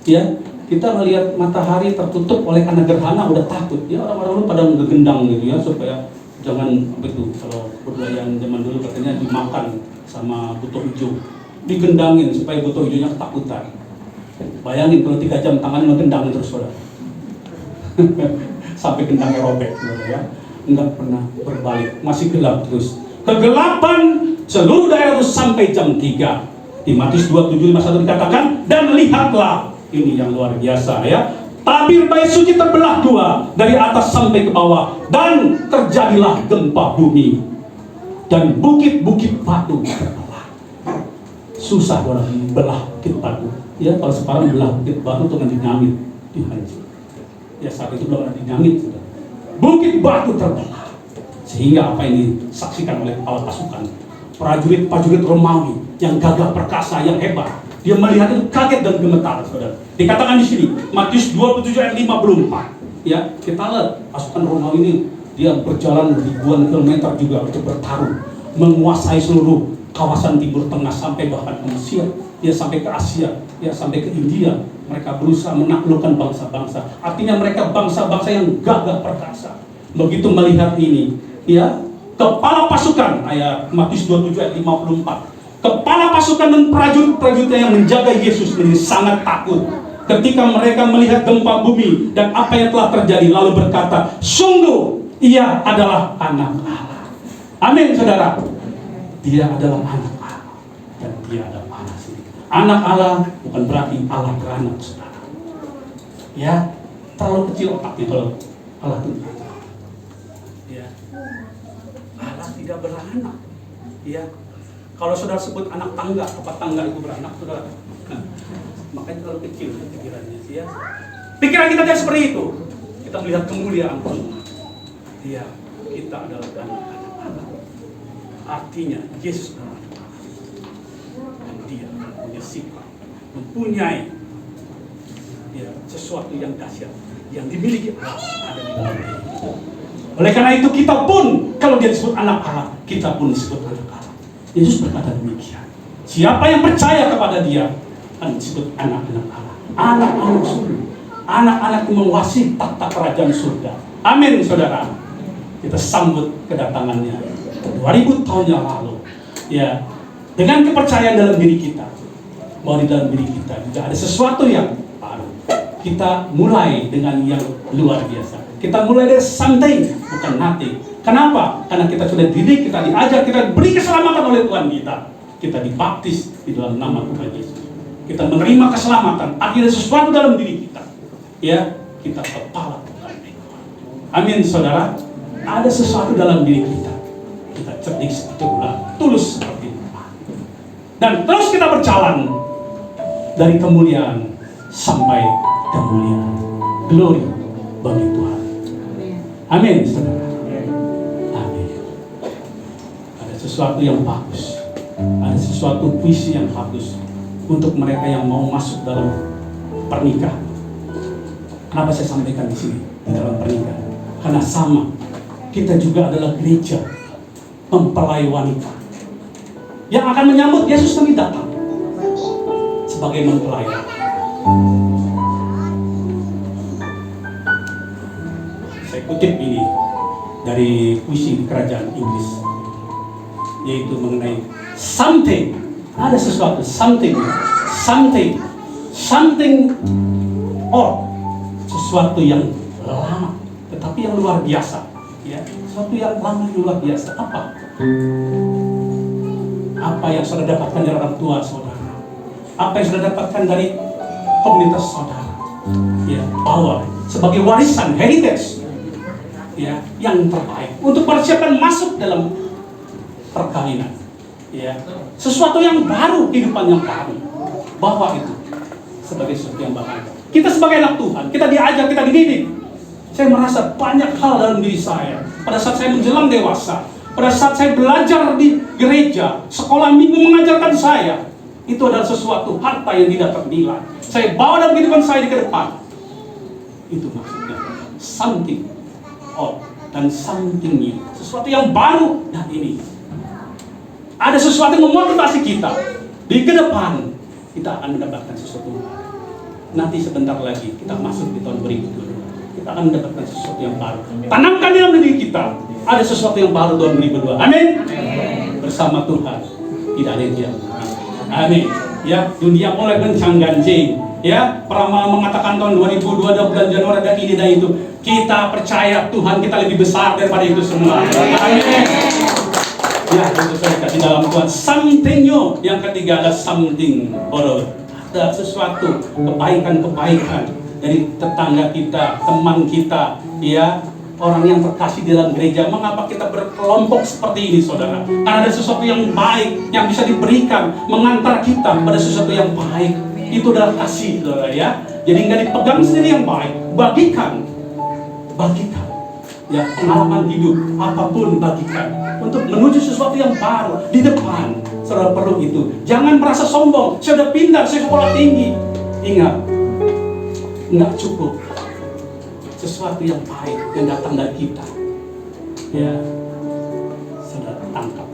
Ya, kita melihat matahari tertutup oleh karena gerhana udah takut. Ya, orang-orang pada ngegendang gitu ya, supaya jangan begitu. Kalau budaya zaman dulu katanya dimakan sama buto hijau, digendangin supaya buto hijaunya ketakutan. Bayangin kalau 3 jam tangannya ngegendang terus, saudara. Sampai gendangnya robek, ya, enggak pernah berbalik, masih gelap terus. Kegelapan seluruh daerah itu sampai jam 3. Di Matius 27:51 dikatakan, dan lihatlah, ini yang luar biasa, ya, tabir bayi suci terbelah 2 dari atas sampai ke bawah, dan terjadilah gempa bumi, dan bukit-bukit batu terbelah. Susah orang belah bukit batu, ya, kalau sekarang belah bukit batu itu kan dinamit, dihancur. Ya, saat itu belum ada dinamit, sudah. Bukit batu terbelah, sehingga apa yang disaksikan oleh kepala pasukan, prajurit-prajurit Romawi yang gagah perkasa, yang hebat, dia melihat itu kaget dan gemetar, saudara. Dikatakan di sini Matius 27 ayat 54, ya, kita lihat pasukan Romawi ini dia berjalan ribuan kilometer juga untuk bertarung, menguasai seluruh kawasan Timur Tengah sampai bahkan ke Mesir, ya, sampai ke Asia, ya, sampai ke India. Mereka berusaha menaklukkan bangsa-bangsa. Artinya mereka bangsa-bangsa yang gagah perkasa. Begitu melihat ini, ya, kepala pasukan, ayat Matius 27 ayat 54, kepala pasukan dan prajurit-prajuritnya yang menjaga Yesus ini sangat takut ketika mereka melihat gempa bumi dan apa yang telah terjadi, lalu berkata, sungguh Ia adalah Anak Allah. Amin, saudara. Dia adalah Anak Allah, dan Dia adalah Allah sendiri. Anak Allah bukan berarti Allah beranak, saudara. Ya, terlalu kecil otaknya kalau Allah itu. Ya, Allah tidak beranak. Ya, kalau saudara sebut anak tangga, apa tangga itu beranak, saudara? Nah, makanya terlalu kecil pikirannya, ya. Pikiran kita tidak seperti itu. Kita melihat kemuliaan Tuhan. Ya, kita adalah anak-anak Allah. Artinya Yesus adalah anak Allah. Dan Dia mempunyai sifat, mempunyai, ya, sesuatu yang dahsyat yang dimiliki Allah ada di dalam diri. Oleh karena itu kita pun, kalau Dia disebut anak Allah, kita pun disebut anak Allah. Yesus berkata demikian. Siapa yang percaya kepada Dia akan disebut anak-anak Allah, anak-anak surga, anak-anak yang menguasai tahta kerajaan surga. Amin, saudara. Kita sambut kedatangannya 2000 tahun yang lalu, ya, dengan kepercayaan dalam diri kita bahwa di dalam diri kita juga ada sesuatu yang baru. Kita mulai dengan yang luar biasa. Kita mulai dari something, bukan nothing. Kenapa? Karena kita sudah dididik, kita diajar, kita beri keselamatan oleh Tuhan kita. Kita dibaptis di dalam nama Tuhan Yesus. Kita menerima keselamatan, artinya sesuatu dalam diri kita. Ya, kita kepala Tuhan. Amin, saudara. Ada sesuatu dalam diri kita. Kita cerdik seperti ular, tulus seperti Tuhan. Dan terus kita berjalan dari kemuliaan sampai kemuliaan. Glory bagi Tuhan. Amin, saudara. Amin. Ada sesuatu yang bagus, ada sesuatu puisi yang bagus untuk mereka yang mau masuk dalam pernikahan. Kenapa saya sampaikan di sini di dalam pernikahan? Karena sama, kita juga adalah gereja mempelai wanita yang akan menyambut Yesus nanti datang sebagai mempelai. Saya kutip ini dari puisi kerajaan Inggris, yaitu mengenai something, ada sesuatu, something or sesuatu yang lama, tetapi yang luar biasa, ya, sesuatu yang lama yang luar biasa. Apa yang saudara dapatkan dari orang tua saudara, apa yang saudara dapatkan dari komunitas saudara, ya, bawa sebagai warisan, heritage, ya, yang terbaik untuk persiapan masuk dalam perkawinan, ya, sesuatu yang baru, kehidupan yang baru, bawa itu sebagai sesuatu yang baik. Kita sebagai anak Tuhan, kita diajar, kita dididik. Saya merasa banyak hal dalam diri saya pada saat saya menjelang dewasa, pada saat saya belajar di gereja, sekolah minggu mengajarkan saya, itu adalah sesuatu harta yang tidak ternilai. Saya bawa dalam kehidupan saya di ke depan. Itu maksudnya something old dan something new, sesuatu yang baru. Dan ini ada sesuatu yang memotivasi kita di ke depan. Kita akan mendapatkan sesuatu. Nanti sebentar lagi kita masuk di tahun 2022, kita akan mendapatkan sesuatu yang baru. Tanamkan dalam diri kita, ada sesuatu yang baru tahun 2022. Amin. Bersama Tuhan tidak ada yang diam. Amin. Ya, dunia mulai goncang-ganjing. Ya, peramal mengatakan tahun 2022 bulan Januari dan ini dan itu. Kita percaya Tuhan kita lebih besar daripada itu semua. Amin. Ya, itu saya kasih dalam Tuhan. Something new. Yang ketiga ada something borrowed. Ada sesuatu kebaikan-kebaikan dari tetangga kita, teman kita, ya, orang yang terkasih di dalam gereja. Mengapa kita berkelompok seperti ini, saudara? Karena ada sesuatu yang baik yang bisa diberikan, mengantar kita pada sesuatu yang baik. Itu adalah kasih, saudara, ya. Jadi nggak dipegang sendiri yang baik, bagikan, ya, pengalaman hidup apapun bagikan untuk menuju sesuatu yang baru di depan. Saudara perlu itu. Jangan merasa sombong. Saya sudah pintar, saya sekolah tinggi. Ingat, nggak cukup. Sesuatu yang baik yang datang dari kita, ya, saudara tangkap.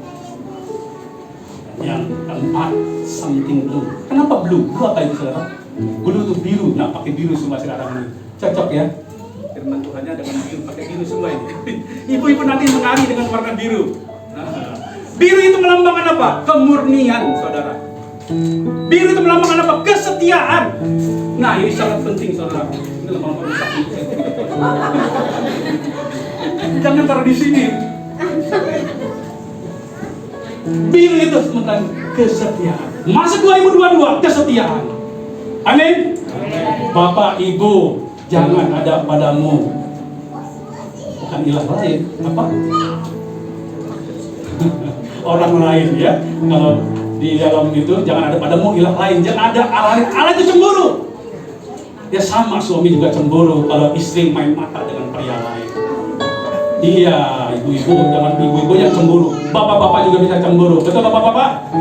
Yang keempat, something blue. Kenapa blue? Blue apa itu, saudara? Blue itu biru. Nah, pakai biru semua sekarang ini. Cocok ya? Firman Tuhannya dengan biru, pakai biru semua ini. Ibu-ibu nanti menari dengan warna biru. Nah, biru itu melambangkan apa? Kemurnian, saudara. Biru itu melambangkan apa? Kesetiaan. Nah, ini sangat penting, saudara. Ini lama-lama rusak. Jangan taruh di sini. Biru itu tentang kesetiaan. Masa 2022 kesetiaan. Amin. Bapak, Ibu, jangan ada padamu bukan ilah lain, apa? Orang lain, ya. Kalau di dalam itu jangan ada padamu ilah lain, jangan ada Allah itu cemburu. Ya sama, suami juga cemburu kalau istri main mata dengan pria lain. Iya, ibu-ibu, jangan ibu-ibu yang cemburu. Bapak-bapak juga bisa cemburu. Betul bapak-bapak?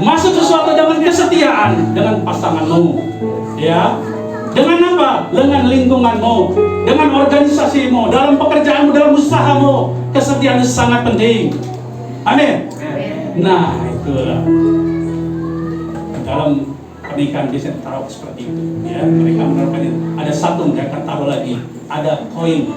Masuk sesuatu dengan kesetiaan dengan pasanganmu, ya. Dengan apa? Dengan lingkunganmu, dengan organisasimu, dalam pekerjaanmu, dalam usahamu. Kesetiaan itu sangat penting. Amin. Nah, itulah dalam pernikahan bisa ditaruh seperti itu, ya. Mereka menaruhkan itu. Ada satu mereka taruh lagi, ada koin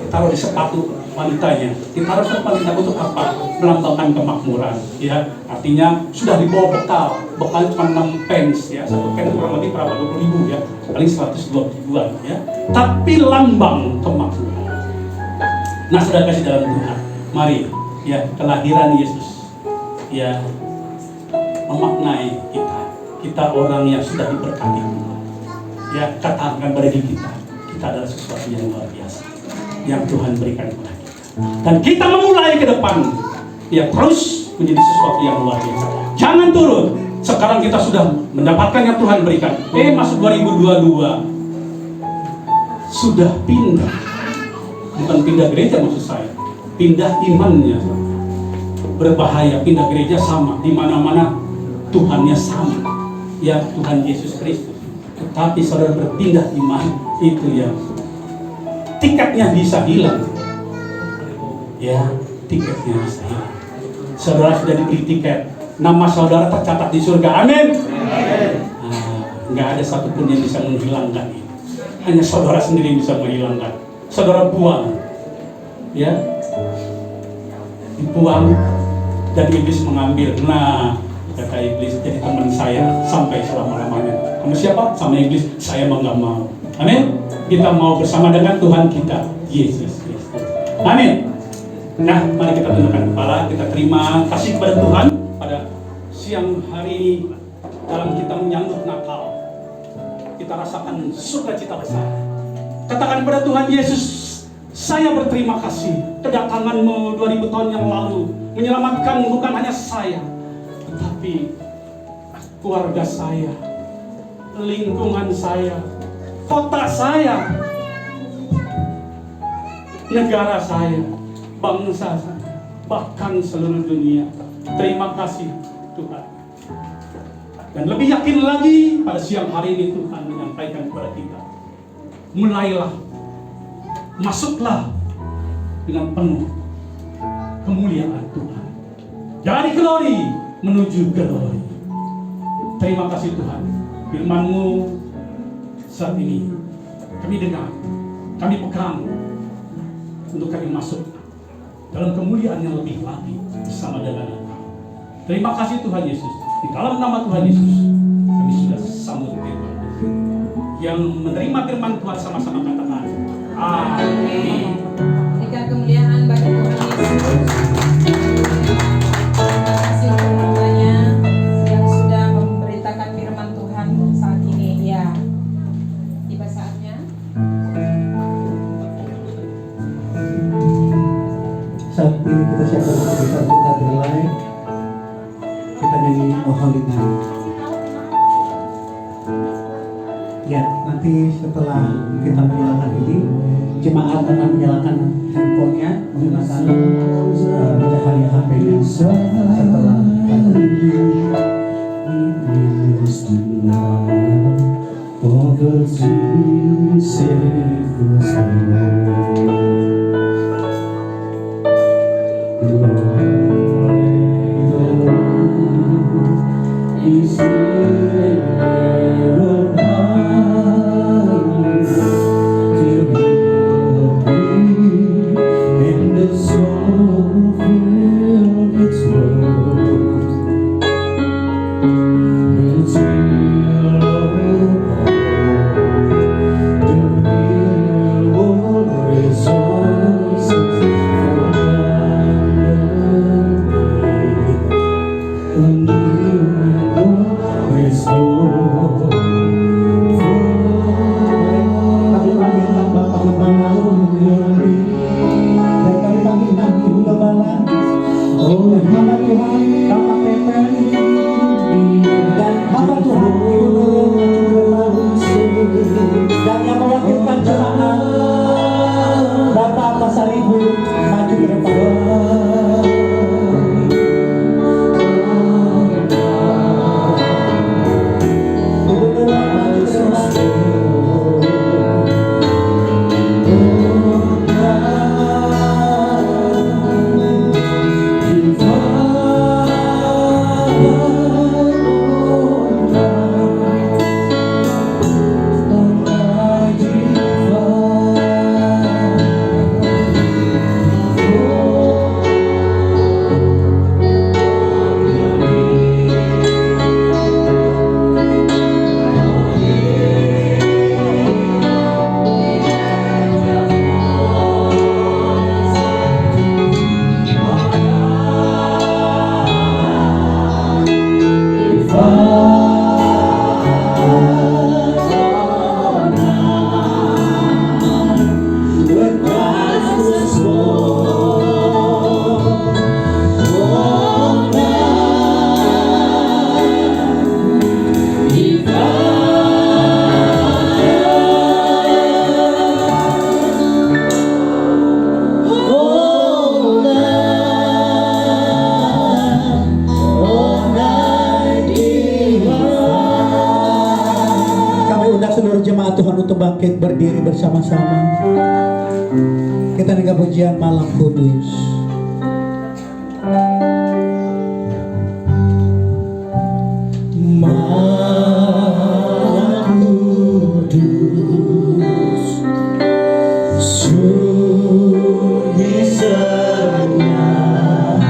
ditaruh di sepatu wanitanya. Ditaruh sepatu wanita untuk apa? Melambangkan kemakmuran, ya. Artinya sudah dibawa bekal. Bekalnya cuma 6 pence, ya. Satu pence kurang lebih berapa? 20.000, ya. Paling 120 ribuan, ya. Tapi lambang kemakmuran. Nah, sudah kasih dalam Tuhan. Mari, ya, kelahiran Yesus, ya, memaknai kita. Kita orang yang sudah diberkati, ya. Katakan pada diri kita, kita adalah sesuatu yang luar biasa yang Tuhan berikan kepada kita. Dan kita memulai ke depan, ya, terus menjadi sesuatu yang luar biasa. Jangan turun. Sekarang kita sudah mendapatkan yang Tuhan berikan. Masuk 2022 sudah pindah. bukan pindah gereja maksud saya, pindah imannya. Berbahaya, pindah gereja sama, di mana-mana Tuhannya sama, ya Tuhan Yesus Kristus. Tetapi saudara berpindah iman, itu yang tiketnya bisa hilang. Ya, tiketnya bisa hilang. Saudara sudah dibeli tiket, nama saudara tercatat di surga. Amin. Nggak ada satupun yang bisa menghilangkan ini. Hanya saudara sendiri yang bisa menghilangkan. Saudara buang, ya, dibuang dan iblis mengambil. Nah, kata iblis, jadi teman saya sampai selama-lamanya. Kamu siapa? Sama iblis, saya mau nggak mau. Amin. Kita mau bersama dengan Tuhan kita, Yesus Kristus. Amin. Nah, mari kita tundukkan kepala, kita terima kasih kepada Tuhan pada siang hari ini dalam kita menyambut Natal. Kita rasakan sukacita besar. Katakan kepada Tuhan Yesus, saya berterima kasih kedatangan-Mu 2000 tahun yang lalu menyelamatkan bukan hanya saya, tetapi keluarga saya, lingkungan saya, kota saya, negara saya, bangsa saya, bahkan seluruh dunia. Terima kasih Tuhan. Dan lebih yakin lagi pada siang hari ini Tuhan menyampaikan kepada kita, mulailah, masuklah dengan penuh kemuliaan Tuhan. Dari glory menuju glory. Terima kasih Tuhan. Firman-Mu saat ini kami dengar, kami pegang untuk kami masuk dalam kemuliaan yang lebih lagi bersama dengan Engkau. Terima kasih Tuhan Yesus. Di dalam nama Tuhan Yesus kami sudah sambut firman. Yang menerima firman Tuhan sama-sama katakan amin. Berikan kemuliaan bagi Tuhan Yesus. Terima kasih untuk namanya yang sudah memberitakan firman Tuhan saat ini. Ya, tiba saatnya. Saat ini kita siapkan untuk kita berdamai. Kita nyanyi Oh Holy Night. Ya, nanti setelah kita menyalakan ini, jemaat akan menyalakan handphonenya menggunakan cahaya HP-nya setelah bangkit berdiri bersama-sama. Kita dengar pujian Malam Kudus. Malam Kudus, sunyi senyap,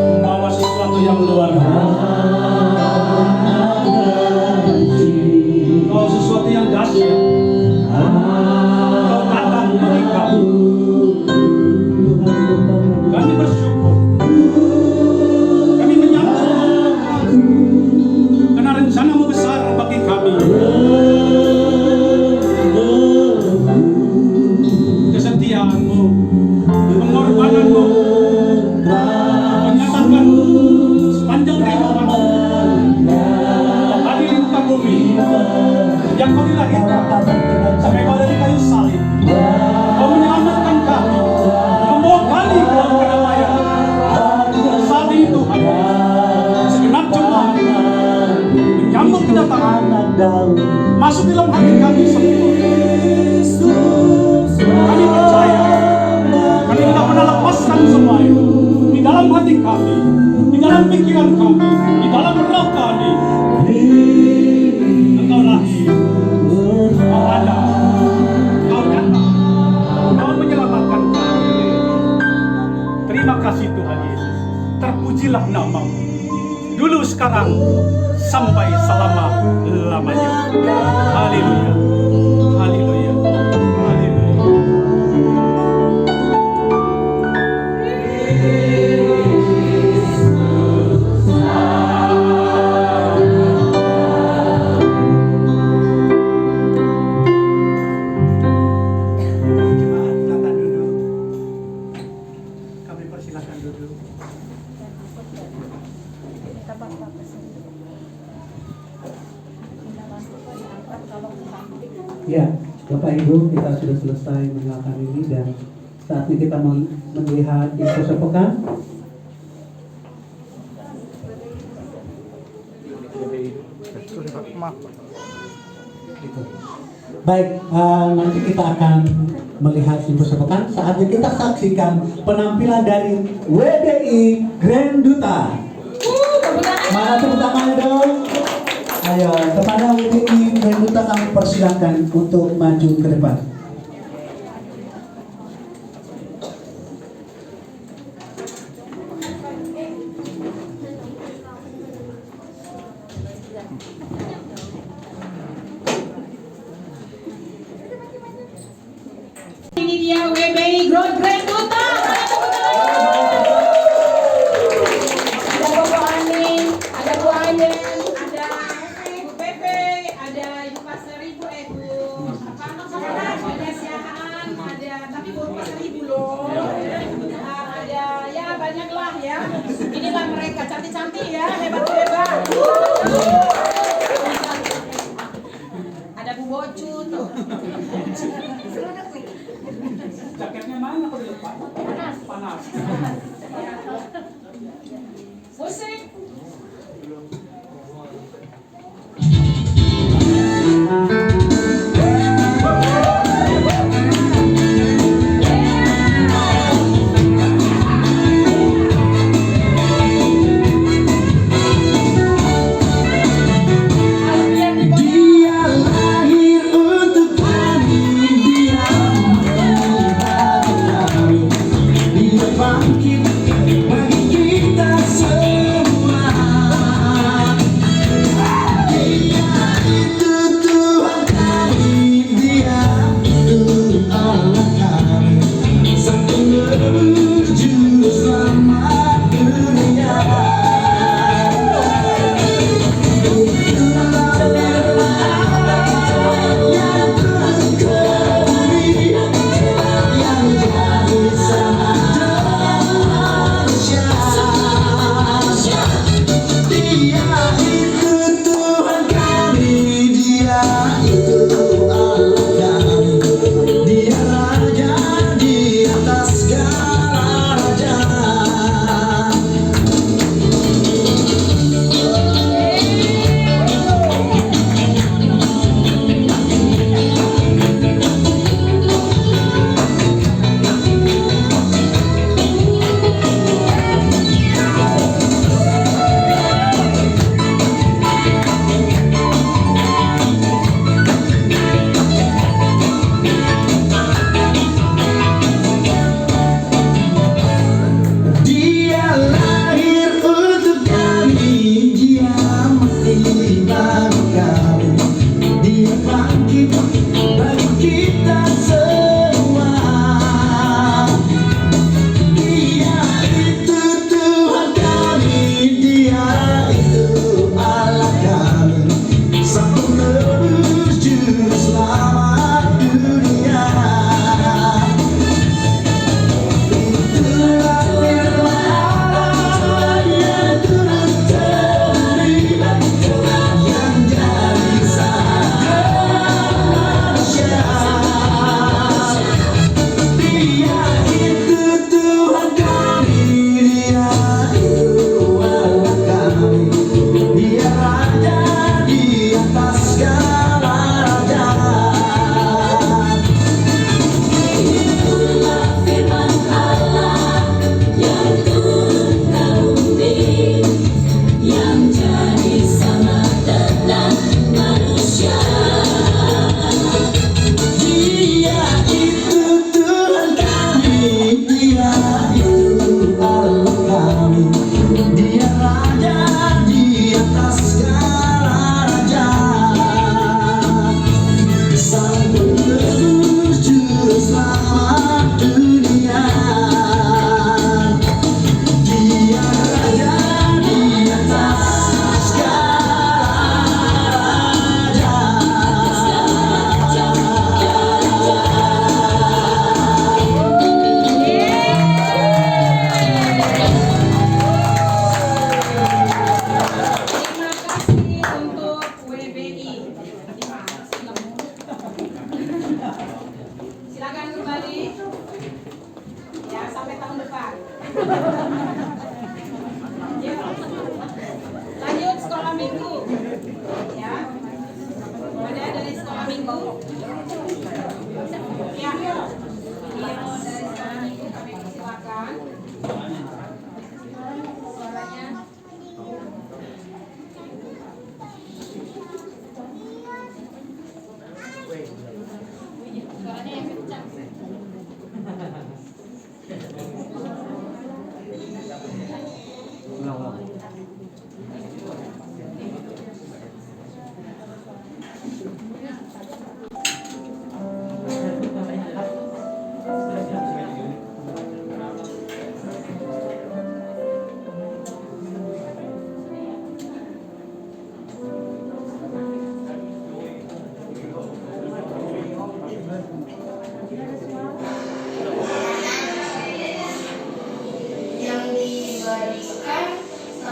membawa sesuatu yang luar biasa. Kau sesuatu yang dahsyat. Kau datang bagi kami. Kami bersyukur. Kami menyambut karena rencanamu besar bagi kami. Kesetiaanmu, pengorbananmu, menyatakan sepanjang kehidupanmu bahkan di muka bumi yang kau dilahirkan sampai kau dari kayu salib, kau menyelamatkan kami, membawa kami ke dalam kedamaian. Saat ini Tuhan, segenap jemaat menyambut kedatangan masuk di dalam hati kami semua. Kami percaya, kami tidak pernah lepaskan semua itu di dalam hati kami, di dalam pikiran kami, di dalam roh kami. Engkau lahir, Kau ada, Kau datang, Kau menyelamatkan kami. Terima kasih Tuhan Yesus. Terpujilah namamu, dulu sekarang sampai selama-lamanya. Haleluya. Haleluya. Haleluya. Jemaat silakan duduk. Kami persilakan duduk. Ya, Bapak Ibu, kita sudah selesai mendengarkan ini dan saatnya kita melihat info sepekan. Gitu. Baik, nanti kita akan melihat info sepekan. Saatnya kita saksikan penampilan dari WDI Grand Duta. Mana tepuk tangan dong? Ayo, kepada WDI Grand Duta kami persilakan untuk maju ke depan. Ini dia WBI Grand Duta. Ada Bapak Ani, ada Bu Ayen, ada Bu Pepe, ada Ibu Pasar Ibu, ada Siahaan, ada tapi baru Pasar Ibu loh. Ada ya banyak lah ya. Inilah mereka cantik-cantik ya, hebat-hebat. Ada Bu Bocu tuh. Jaketnya mana kau dilepas? Panas. Musik. Dia lahir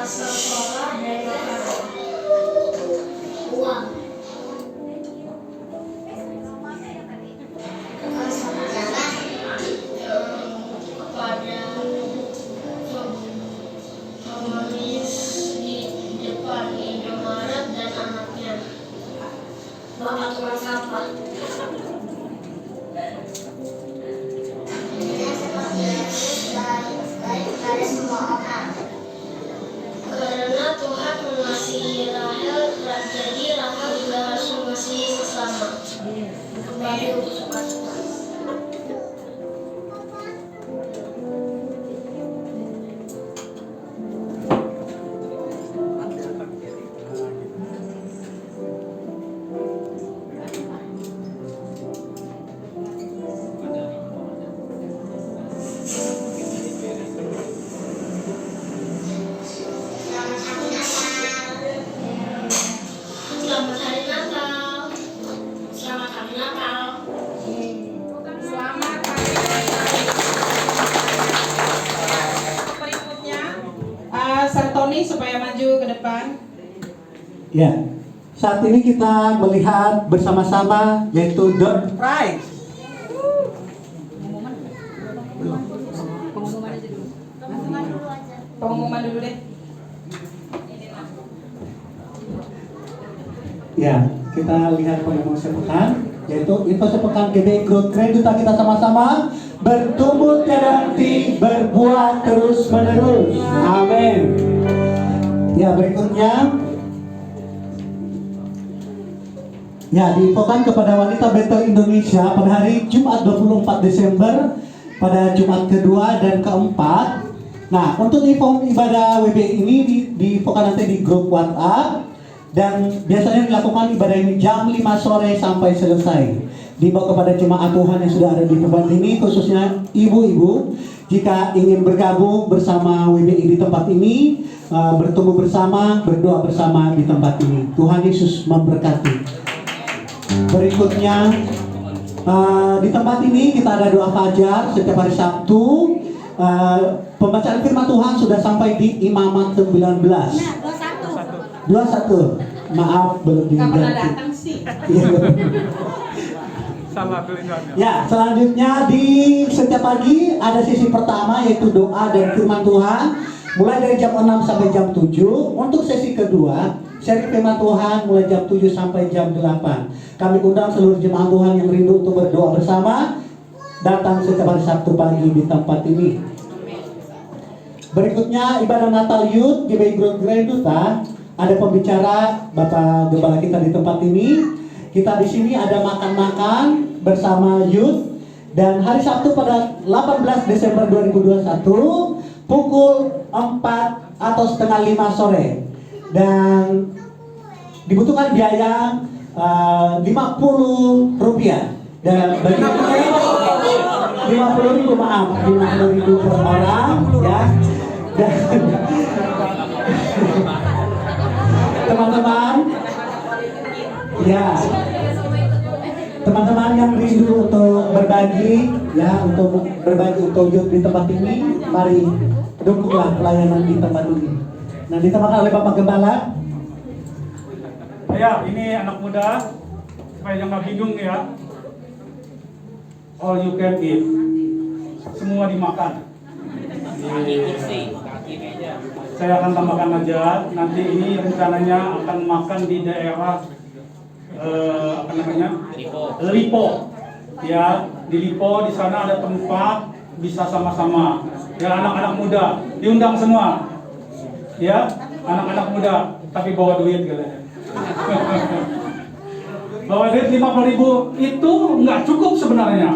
sekolah dan makanan. Uang. Sejarah kepada penulis di depan Indomaret dan anaknya. Bapak tukang sampah. Dari semua orang. Karena Tuhan mengasihi Rahel, jadi Rahel juga harus mengasihi sesama. Kembali untuk suka-suka. Selamat Hari Natal. Selamat Hari Natal. Selamat hari berikutnya. Sir Tony supaya maju ke depan. Ya, saat ini kita melihat bersama-sama yaitu door prize. Pengumuman dulu deh. Ya, kita lihat pengumuman sepekan, yaitu info sepekan GBI Growth Grand Duta. Kita sama-sama bertumbuh tiada henti, berbuah terus menerus. Amin. Ya, berikutnya. Ya, diinfokan kepada wanita Betel Indonesia pada hari Jumat 24 Desember pada Jumat kedua dan keempat. Nah, untuk info ibadah WBI ini diinfokan nanti di grup WhatsApp. Dan biasanya dilakukan ibadah ini jam 5 sore sampai selesai. Dibawa kepada jemaat Tuhan yang sudah ada di tempat ini, khususnya ibu-ibu. Jika ingin bergabung bersama WBI di tempat ini, bertumbuh bersama, berdoa bersama di tempat ini. Tuhan Yesus memberkati. Berikutnya, di tempat ini kita ada doa fajar setiap hari Sabtu. Pembacaan firman Tuhan sudah sampai di Imamat 19. 21. Maaf, belum Gak pernah diganti. datang sih. Ya, selanjutnya di setiap pagi ada sesi pertama yaitu doa dan firman Tuhan mulai dari jam 6 sampai jam 7. Untuk sesi kedua, seri firman Tuhan mulai jam 7 sampai jam 8. Kami undang seluruh jemaat Tuhan yang rindu untuk berdoa bersama datang setiap hari Sabtu pagi di tempat ini. Berikutnya ibadah Natal Youth GBI Growth Grand Duta. Ada pembicara Bapak Gembala kita di tempat ini. Kita di sini ada makan-makan bersama youth dan hari Sabtu pada 18 Desember 2021 pukul 4 atau setengah 5 sore. Dan dibutuhkan biaya 50 rupiah. Dan bagi 50.000, maaf, 50.000 per orang ya. Dan teman-teman, ya, teman-teman yang rindu untuk berbagi, ya, untuk berbagi untuk youth di tempat ini, mari dukunglah pelayanan di tempat ini. Nah, ditambahkan oleh Bapak Gembala. Ya, ini anak muda supaya jangan bingung ya. All you can eat, semua dimakan. Saya akan tambahkan aja, nanti ini rencananya akan makan di daerah apa namanya? Lipo. Ya, di Lipo di sana ada tempat bisa sama-sama. Ya, anak-anak muda diundang semua. Ya, anak-anak muda, tapi bawa duit katanya. Bawa duit 50.000 itu nggak cukup sebenarnya.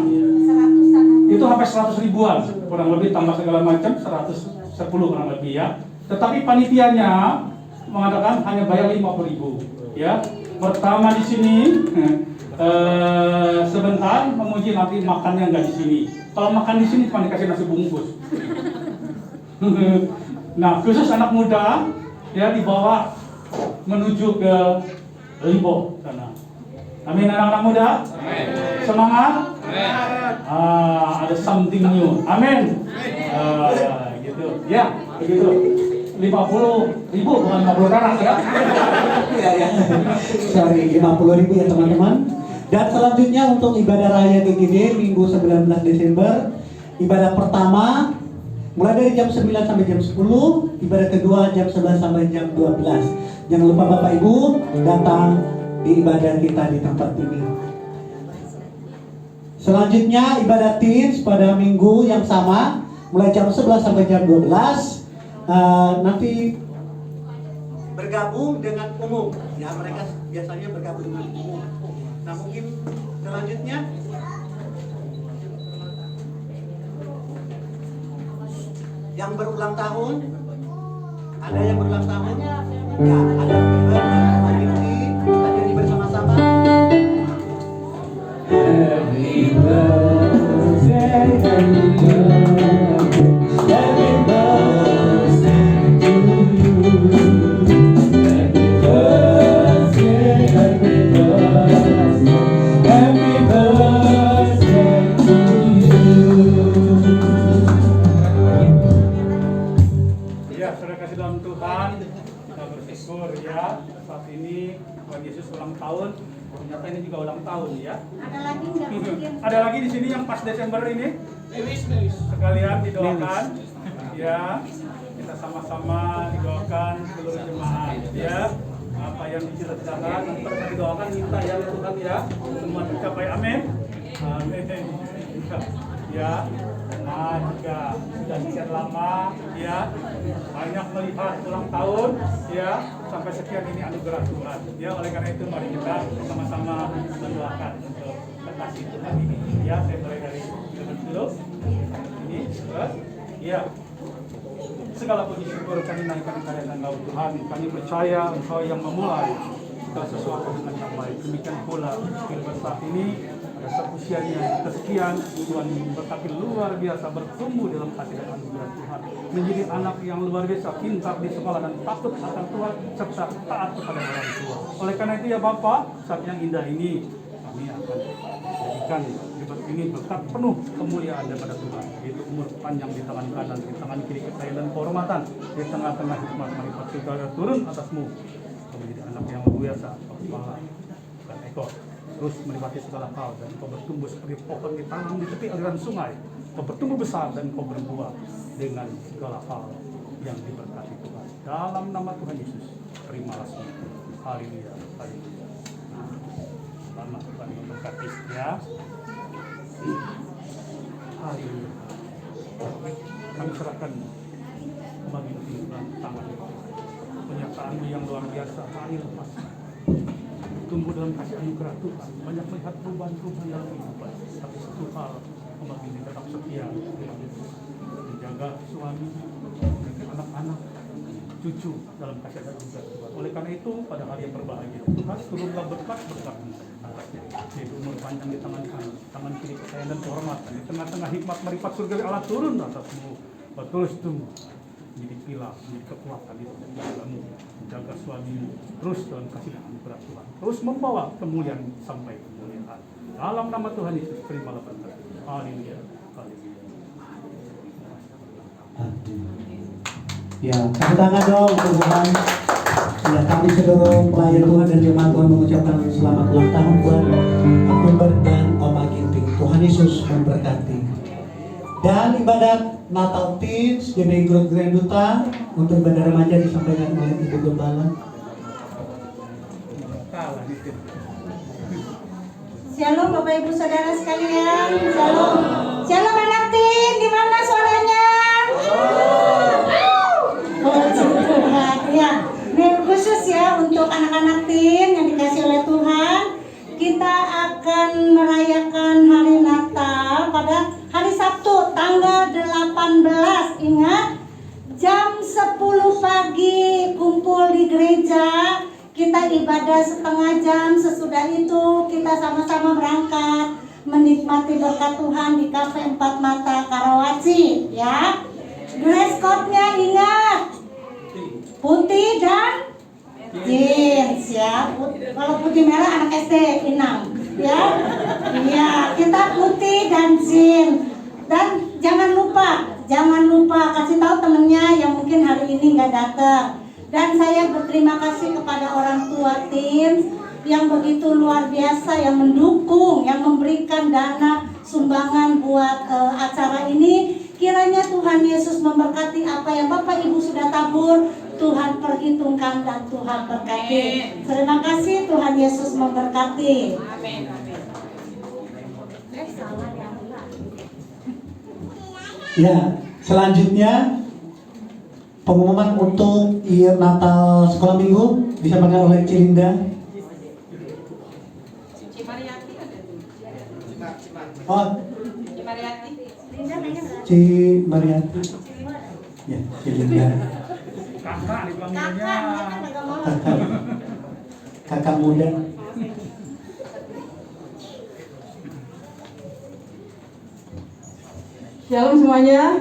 Itu sampai 100 ribuan, kurang lebih tambah segala macam 110 kurang lebih ya. Tetapi panitianya mengatakan hanya bayar 50.000 ya. Pertama di sini sebentar memuji, nanti makannya nggak di sini. Kalau makan di sini cuma dikasih nasi bungkus. Nah, khusus anak muda ya dibawa menuju ke Lipo sana. Amin, anak-anak muda. Amin. Semangat. Amin. Ada something new. Amin. Gitu. Ya, begitu. 50.000 bukan 50 perak ya. Iya ya. Sorry, 50.000 ya teman-teman. Dan selanjutnya untuk ibadah raya GGD Minggu 19 Desember, ibadah pertama mulai dari jam 9 sampai jam 10, ibadah kedua jam 11 sampai jam 12. Jangan lupa Bapak Ibu datang di ibadah kita di tempat ini. Selanjutnya ibadah teens pada minggu yang sama mulai jam 11 sampai jam 12. Nanti bergabung dengan umum. Ya, mereka biasanya bergabung dengan umum. Nah, mungkin selanjutnya yang berulang tahun, ada yang berulang tahun? Ya, ada kita nyanyi bersama-sama. Happy birthday, happy birthday, happy birthday to you. Happy birthday, happy birthday, happy birthday to you. Ya, saudara kasih dalam Tuhan, kita bersyukur ya saat ini Tuhan Yesus ulang tahun. Ternyata ini juga ulang tahun ya. Ada lagi nggak mungkin? Ada lagi di sini yang pas Desember ini. Sekalian didoakan ya. Kita sama-sama didoakan seluruh jemaat ya. Apa yang dicita-citakan kita didoakan minta ya Tuhan ya. Semua tercapai amin. Amin. Ya. Nah, juga sudah sekian lama ya, banyak melihat ulang tahun ya, sampai sekian ini anugerah Tuhan ya. Oleh karena itu mari kita sama-sama mendoakan untuk kekasih Tuhan ini ya. Saya mulai dari dulu ini terus ya. Segala puji syukur kami naikkan kalian Engkau Tuhan. Kami percaya Engkau yang memulai segala sesuatu dengan yang baik. Demikian pula pada saat ini usianya kesekian, Tuhan berkati luar biasa, bertumbuh dalam kasih dan anugerah Tuhan, menjadi anak yang luar biasa, pintar di sekolah dan takut akan Tuhan serta taat kepada orang tua. Oleh karena itu ya Bapak, saat yang indah ini kami akan jadikan debat ini berkat penuh kemuliaan daripada Tuhan, yaitu umur panjang di tangan kanan, di tangan kiri kekayaan dan kehormatan, di tengah-tengah hikmat marifat saudara turun atasmu, menjadi anak yang luar biasa, kepala dan ekor, terus menikmati segala hal, dan kau bertumbuh seperti pohon ditanam di tepi aliran sungai. Kau bertumbuh besar dan kau berbuah dengan segala hal yang diberkati Tuhan. Dalam nama Tuhan Yesus, terimalah semua. Haleluya, haleluya. Lama Tuhan memberkati ya. Haleluya. Kami serahkan kembali di tangan penyertaanmu yang luar biasa. Kami lepaskan. Tumbuh dalam kasih anugerah Tuhan, banyak melihat perubahan-perubahan dalam kehidupan, tapi satu hal memang tetap setia, menjaga suami, menjaga anak-anak, cucu dalam kasih anugerah Tuhan. Oleh karena itu, pada hari yang berbahagia, Tuhan turunlah berkat-berkat atasnya, yaitu umur panjang di tangan kanan, tangan kiri kekayaan dan kehormatan, di tengah-tengah hikmat marifat surga Allah turun atasmu, terus tumbuh menjadi pilar, menjadi kekuatan di dalammu, menjaga suamimu terus dalam kasih dan anugerah Tuhan, terus membawa kemuliaan sampai kemuliaan. Dalam nama Tuhan Yesus, terimalah berkat. Haleluya, haleluya. Ya, tepuk tangan dong untuk Tuhan. Ya, kami seluruh pelayan Tuhan dan jemaat Tuhan mengucapkan selamat ulang tahun buat Gilbert dan Oma Ginting. Tuhan Yesus memberkati. Dan ibadat Natal Teens jadi grup Grand Duta untuk ibadah remaja disampaikan oleh Ibu Gembala. Shalom Bapak Ibu Saudara sekalian. Shalom. Shalom anak teen, di mana suaranya? Puji Tuhan. Ya, ini khusus ya untuk anak-anak teen yang dikasih oleh Tuhan. Kita akan merayakan hari Natal pada hari Sabtu tanggal 18. Ingat, jam 10 pagi kumpul di gereja. Kita ibadah setengah jam, sesudah itu kita sama-sama berangkat menikmati berkat Tuhan di Cafe 4 Mata Karawaci ya. Dress code-nya ingat, putih dan jeans ya. Kalau putih merah anak SD inang ya. Iya, kita putih dan jeans. Dan jangan lupa Jangan lupa kasih tahu temennya yang mungkin hari ini nggak datang. Dan saya berterima kasih kepada orang tua tim yang begitu luar biasa, yang mendukung, yang memberikan dana sumbangan buat acara ini. Kiranya Tuhan Yesus memberkati apa yang Bapak Ibu sudah tabur. Tuhan perhitungkan dan Tuhan berkati. Terima kasih, Tuhan Yesus memberkati. Amin. Ya, selanjutnya pengumuman untuk Natal sekolah minggu disampaikan oleh Cilinda. Cimariati ada tuh. Oh, Cimariati. Mariati. Ya, Cilinda. Kakak muda. Shalom semuanya.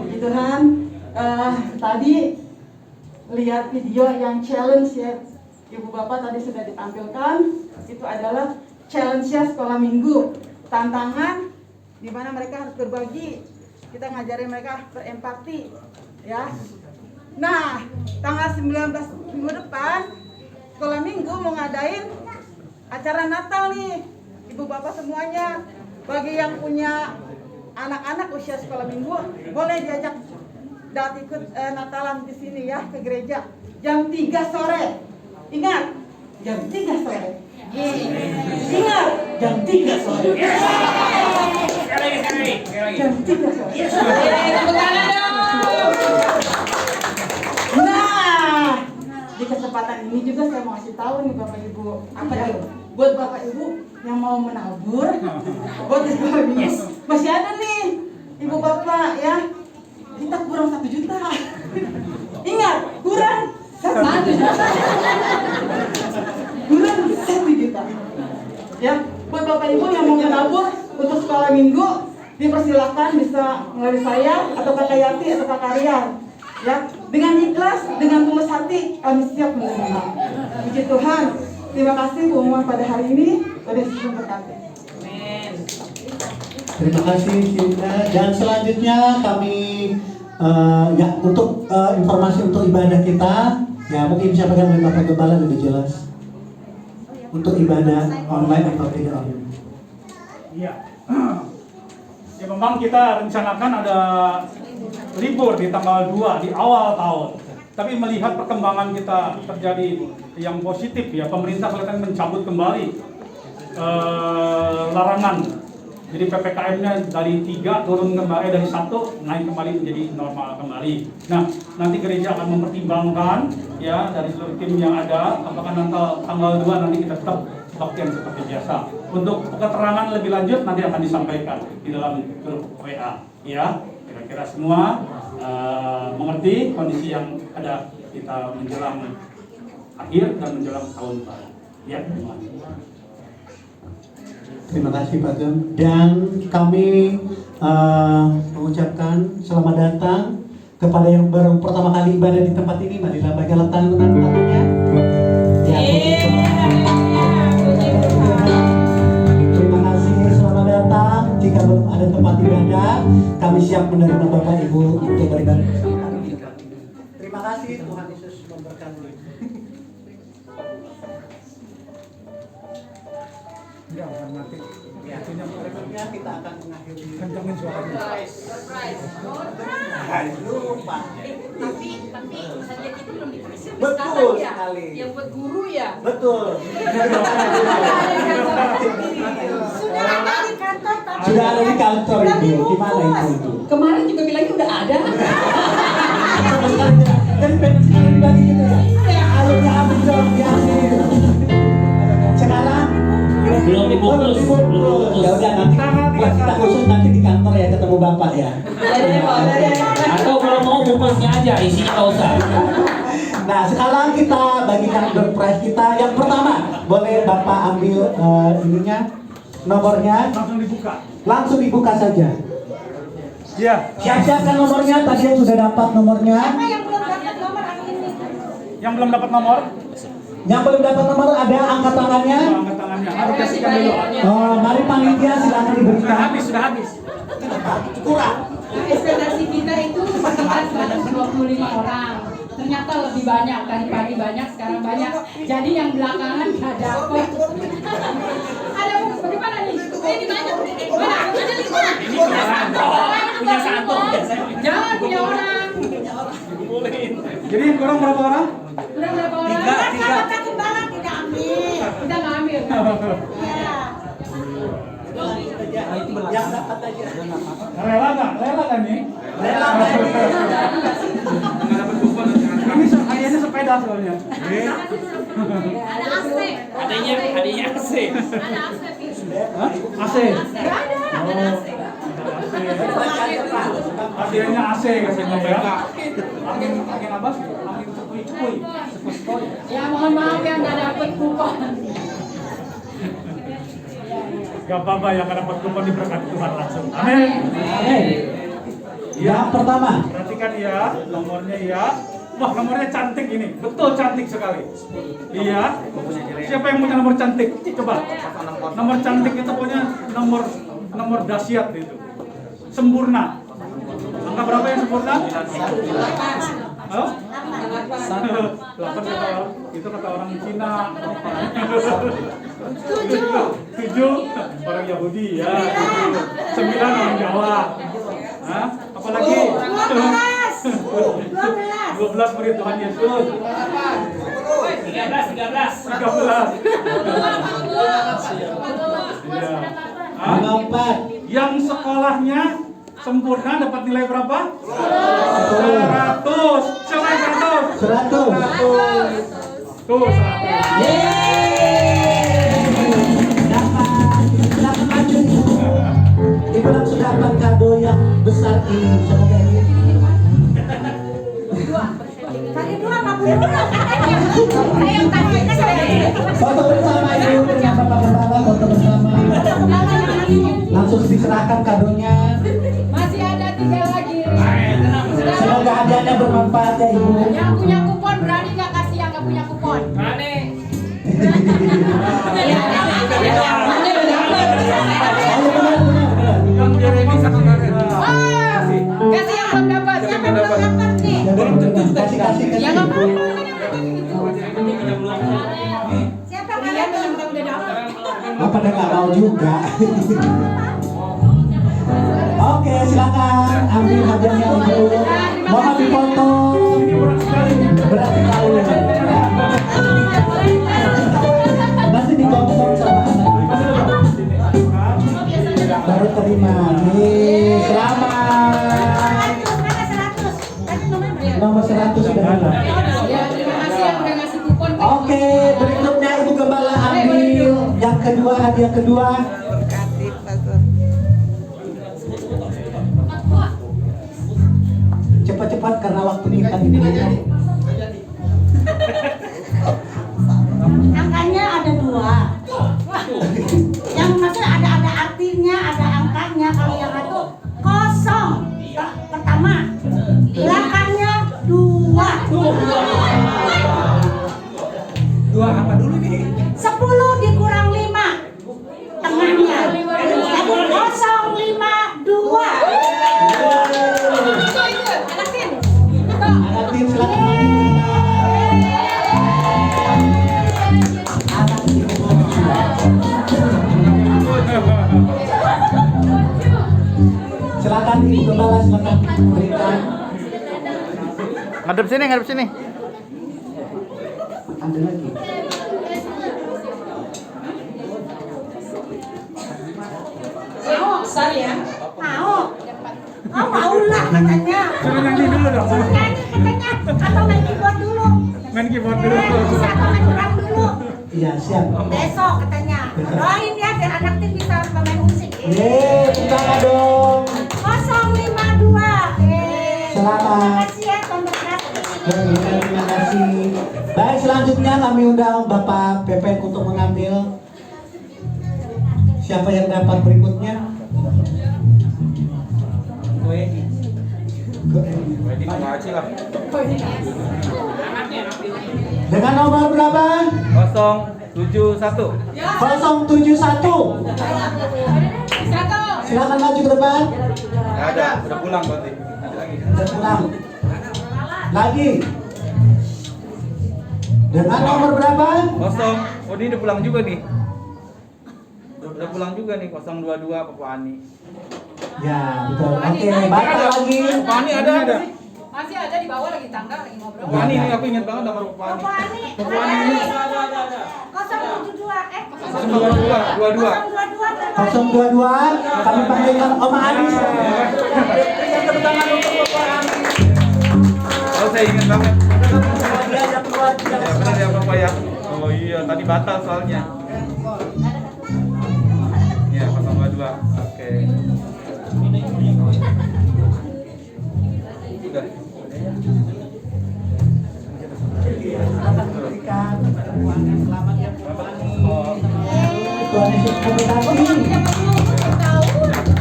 Puji Tuhan. Tadi lihat video yang challenge ya, Ibu Bapak tadi sudah ditampilkan. Itu adalah challenge-nya sekolah minggu. Tantangan di mana mereka harus berbagi. Kita ngajarin mereka berempati, ya. Nah, tanggal 19 minggu depan sekolah minggu mau ngadain acara Natal nih, Ibu Bapak semuanya. Bagi yang punya anak-anak usia sekolah minggu boleh diajak ikut Natalan di sini ya, ke gereja jam 3 sore. Ingat, jam 3 sore. Ingat, jam 3 sore. Sekali lagi. Jam 3 sore. Tepuk tangan dong. Nah, di kesempatan ini juga saya mau kasih tahu nih Bapak Ibu, apa ya? Buat Bapak Ibu yang mau menabur buat di sekolah minggu, masih ada nih Ibu Bapak ya. Kita kurang 1 juta. Ingat, kurang 1 juta. Kurang 1 juta. Ya, buat Bapak Ibu yang mau menabur untuk sekolah minggu, dipersilakan bisa melalui saya atau Kakak Yati atau Kakak Rian. Ya, dengan ikhlas, dengan tulus hati, kami siap menerima. Puji Tuhan. Terima kasih pengumuman pada hari ini. Tuhan Yesus memberkati. Amin. Terima kasih Cinta. Dan selanjutnya kami ya untuk informasi untuk ibadah kita, ya mungkin disampaikan oleh Bapak Gembala lebih jelas untuk ibadah online atau tidak online. Iya. Ya memang kita rencanakan ada libur di tanggal 2 di awal tahun. Tapi melihat perkembangan kita terjadi yang positif ya, pemerintah kelihatan mencabut kembali larangan. Jadi PPKM-nya dari 3 turun kembali, dari 1 naik kembali menjadi normal kembali. Nah, nanti gereja akan mempertimbangkan ya dari seluruh tim yang ada, apakah nanti tanggal 2 nanti kita tetap kebaktian seperti biasa. Untuk keterangan lebih lanjut nanti akan disampaikan di dalam grup WA ya. Kira-kira semua mengerti kondisi yang ada kita menjelang akhir dan menjelang tahun baru. Ya, terima kasih. Terima kasih Pak Gem. Dan kami mengucapkan selamat datang kepada yang baru pertama kali ibadah di tempat ini. Marilah bagi alat tangan tangannya. Ya, terima kasih, selamat datang. Jika belum ada tempat ibadah, kami siap menerima Bapak Ibu untuk beribadah. Terima kasih, Tuhan Yesus memberkati. Ya, hormati. Ya, berikutnya kita akan mengakhiri. Kencangin suaranya. Lupa. Tapi hadiah itu belum dikasih. Betul sekali. Yang buat guru ya. Betul. Sudah ada di kantor, tapi Sudah ada di kantor Ibu. Gimana itu? Kemarin juga bilangnya udah ada. Kan pengen sekali dibagi gitu ya. Alurnya habis dong di akhir. Sekarang Belum dibungkus. Ya udah nanti buat kita khusus nanti di kantor ya ketemu Bapak ya. Atau kalau mau bungkusnya aja, isinya nggak usah. Nah sekarang kita bagikan door prize kita. Yang pertama boleh Bapak ambil ininya, nomornya. Langsung dibuka. Langsung dibuka saja. Ya. Siap-siapkan nomornya. Tadi yang sudah dapat nomornya. siapa yang belum dapat nomor ini? Yang belum dapat nomor, Yang belum dapat nomor ada angkat tangannya. angkat tangannya. Harus kasihkan dulu. Mari panitia silakan diberikan. Sudah habis. Kurang. ekspektasi kita itu sekitar 125 orang. Ternyata lebih banyak, tadi pagi banyak, sekarang banyak. Jadi yang belakangan gak dapet. Ada bagaimana nih? Ini banyak. Mana? Punya satu. Jangan punya orang. Jadi yang kurang berapa orang? Kurang berapa orang? Kalau takut banget tidak ambil. Kita nggak ambil. Ya. Yang dapat aja. Rela nggak nih? Ini sepeda soalnya. Ada AC. Adanya AC. Ada AC. AC. Ada AC. Hadiahnya AC katanya ya. Angin apa? Angin cepui-cepui. Ya mohon maaf yang nggak dapet kupon. Gak apa-apa yang dapat kupon diberkati Tuhan langsung. Amin. Amin. Yang pertama. Perhatikan ya, nomornya ya. Wah, nomornya cantik ini. Betul cantik sekali. Iya. Siapa yang punya nomor cantik? Coba. Nomor cantik itu punya nomor dahsyat itu. Sempurna. Angka berapa yang sempurna? 8. Oh? 8 itu kata orang Cina. 7 orang Yahudi ya. 9 orang Jawa. Hah? Apalagi? 12 murid Tuhan Yesus. 13. Iya. Hah? 4. Yang sekolahnya sempurna dapat nilai berapa? 100. Siapa yang 100? 100. Tuh 100. Silakan maju Ibu. Ibu langsung dapat kado yang besar ini. Semoga ini. Tadi 2 Foto bersama Ibu dengan Bapak Kepala, foto bersama. Langsung diserahkan kadonya. Masih ada 3 lagi. Semoga hadiahnya bermanfaat ya Ibu. Yang punya kupon berani nggak kasih yang nggak punya kupon? Berani. Yang Jeremy sama Karen. Kasih yang belum dapat. Siapa yang belum dapat nih? Kasih Ya nggak Ibu. apa-apa. Siapa Kalian yang udah dapat. Apa dia nggak mau juga? Oke, silakan ambil hadiahnya Ibu. Mohon difoto. Berat sekali. Masih digosok sama anak. Baru terima. Nih, selamat. Nomor 100 sudah ada. Ya terima kasih yang udah ngasih kupon. Oke, berikutnya Ibu Gembala ambil yang kedua, hadiah kedua. Cepat-cepat karena waktu kita ini. Angkanya ada 2. Yang maksudnya ada artinya, ada angkanya. Kalau yang itu 0 pertama, belakangnya 2. 2 apa dulu nih? 10 dikurang 5 tengahnya. Jadi 052. Anak tim silakan maju. Anak tim silakan Ibu Gembala, silakan berikan. Ngadep sini. Ada lagi. Mau besar ya? Mau. Oh, mau lah katanya. Suruh nyanyi dulu dong. Suruh nyanyi katanya. Atau main keyboard dulu. Main keyboard dulu. Bisa atau main drum dulu. Iya, siap. Besok katanya. Doain ya biar anak tim bisa bermain musik. Yeay, tepuk dong. 052. Selamat. Terima kasih ya Tuan Berkati. Terima kasih. Baik, selanjutnya kami undang Bapak Pepek untuk mengambil. Siapa yang dapat berikutnya? Dengan nomor berapa? 071. 071. Satu. Silakan maju ke depan. Nggak ada, udah pulang berarti. Ada lagi. Udah pulang. Lagi. Dengan nomor berapa? Kosong. Oh, ini udah pulang juga nih. Udah pulang juga nih 022 Papa Ani. Ya, betul. Oke, batal lagi. Papa Ani ada sih? Masih ada di bawah lagi tangga lagi ngobrol. Papa Ani ini aku ingat banget nomor Papa Ani. Papa Ani. Papa Ani ini 072 022. 022, kami panggilkan Oma Anis. Oh, saya ingat banget. Dia ada keluar. Ya benar ya Papa ya. Oh iya, tadi batal soalnya. Ya 022. Oke. Udah. Akan memberikan uang yang selamat ya Oma Anis. Tuhan Yesus memberkati.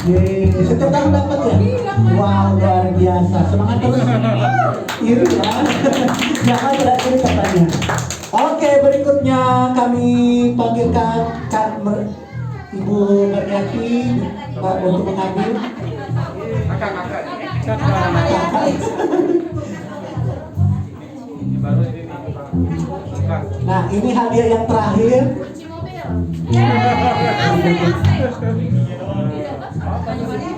Yeay, setiap tahun dapat ya? Wow, luar biasa. Semangat terus. Iri ya. Jangan tidak iri katanya. Oke, berikutnya kami panggilkan Ibu Mariati untuk mengambil. Kakak. Ini baru ini nih. Kakak. Nah, ini hadiah yang terakhir. Kunci mobil.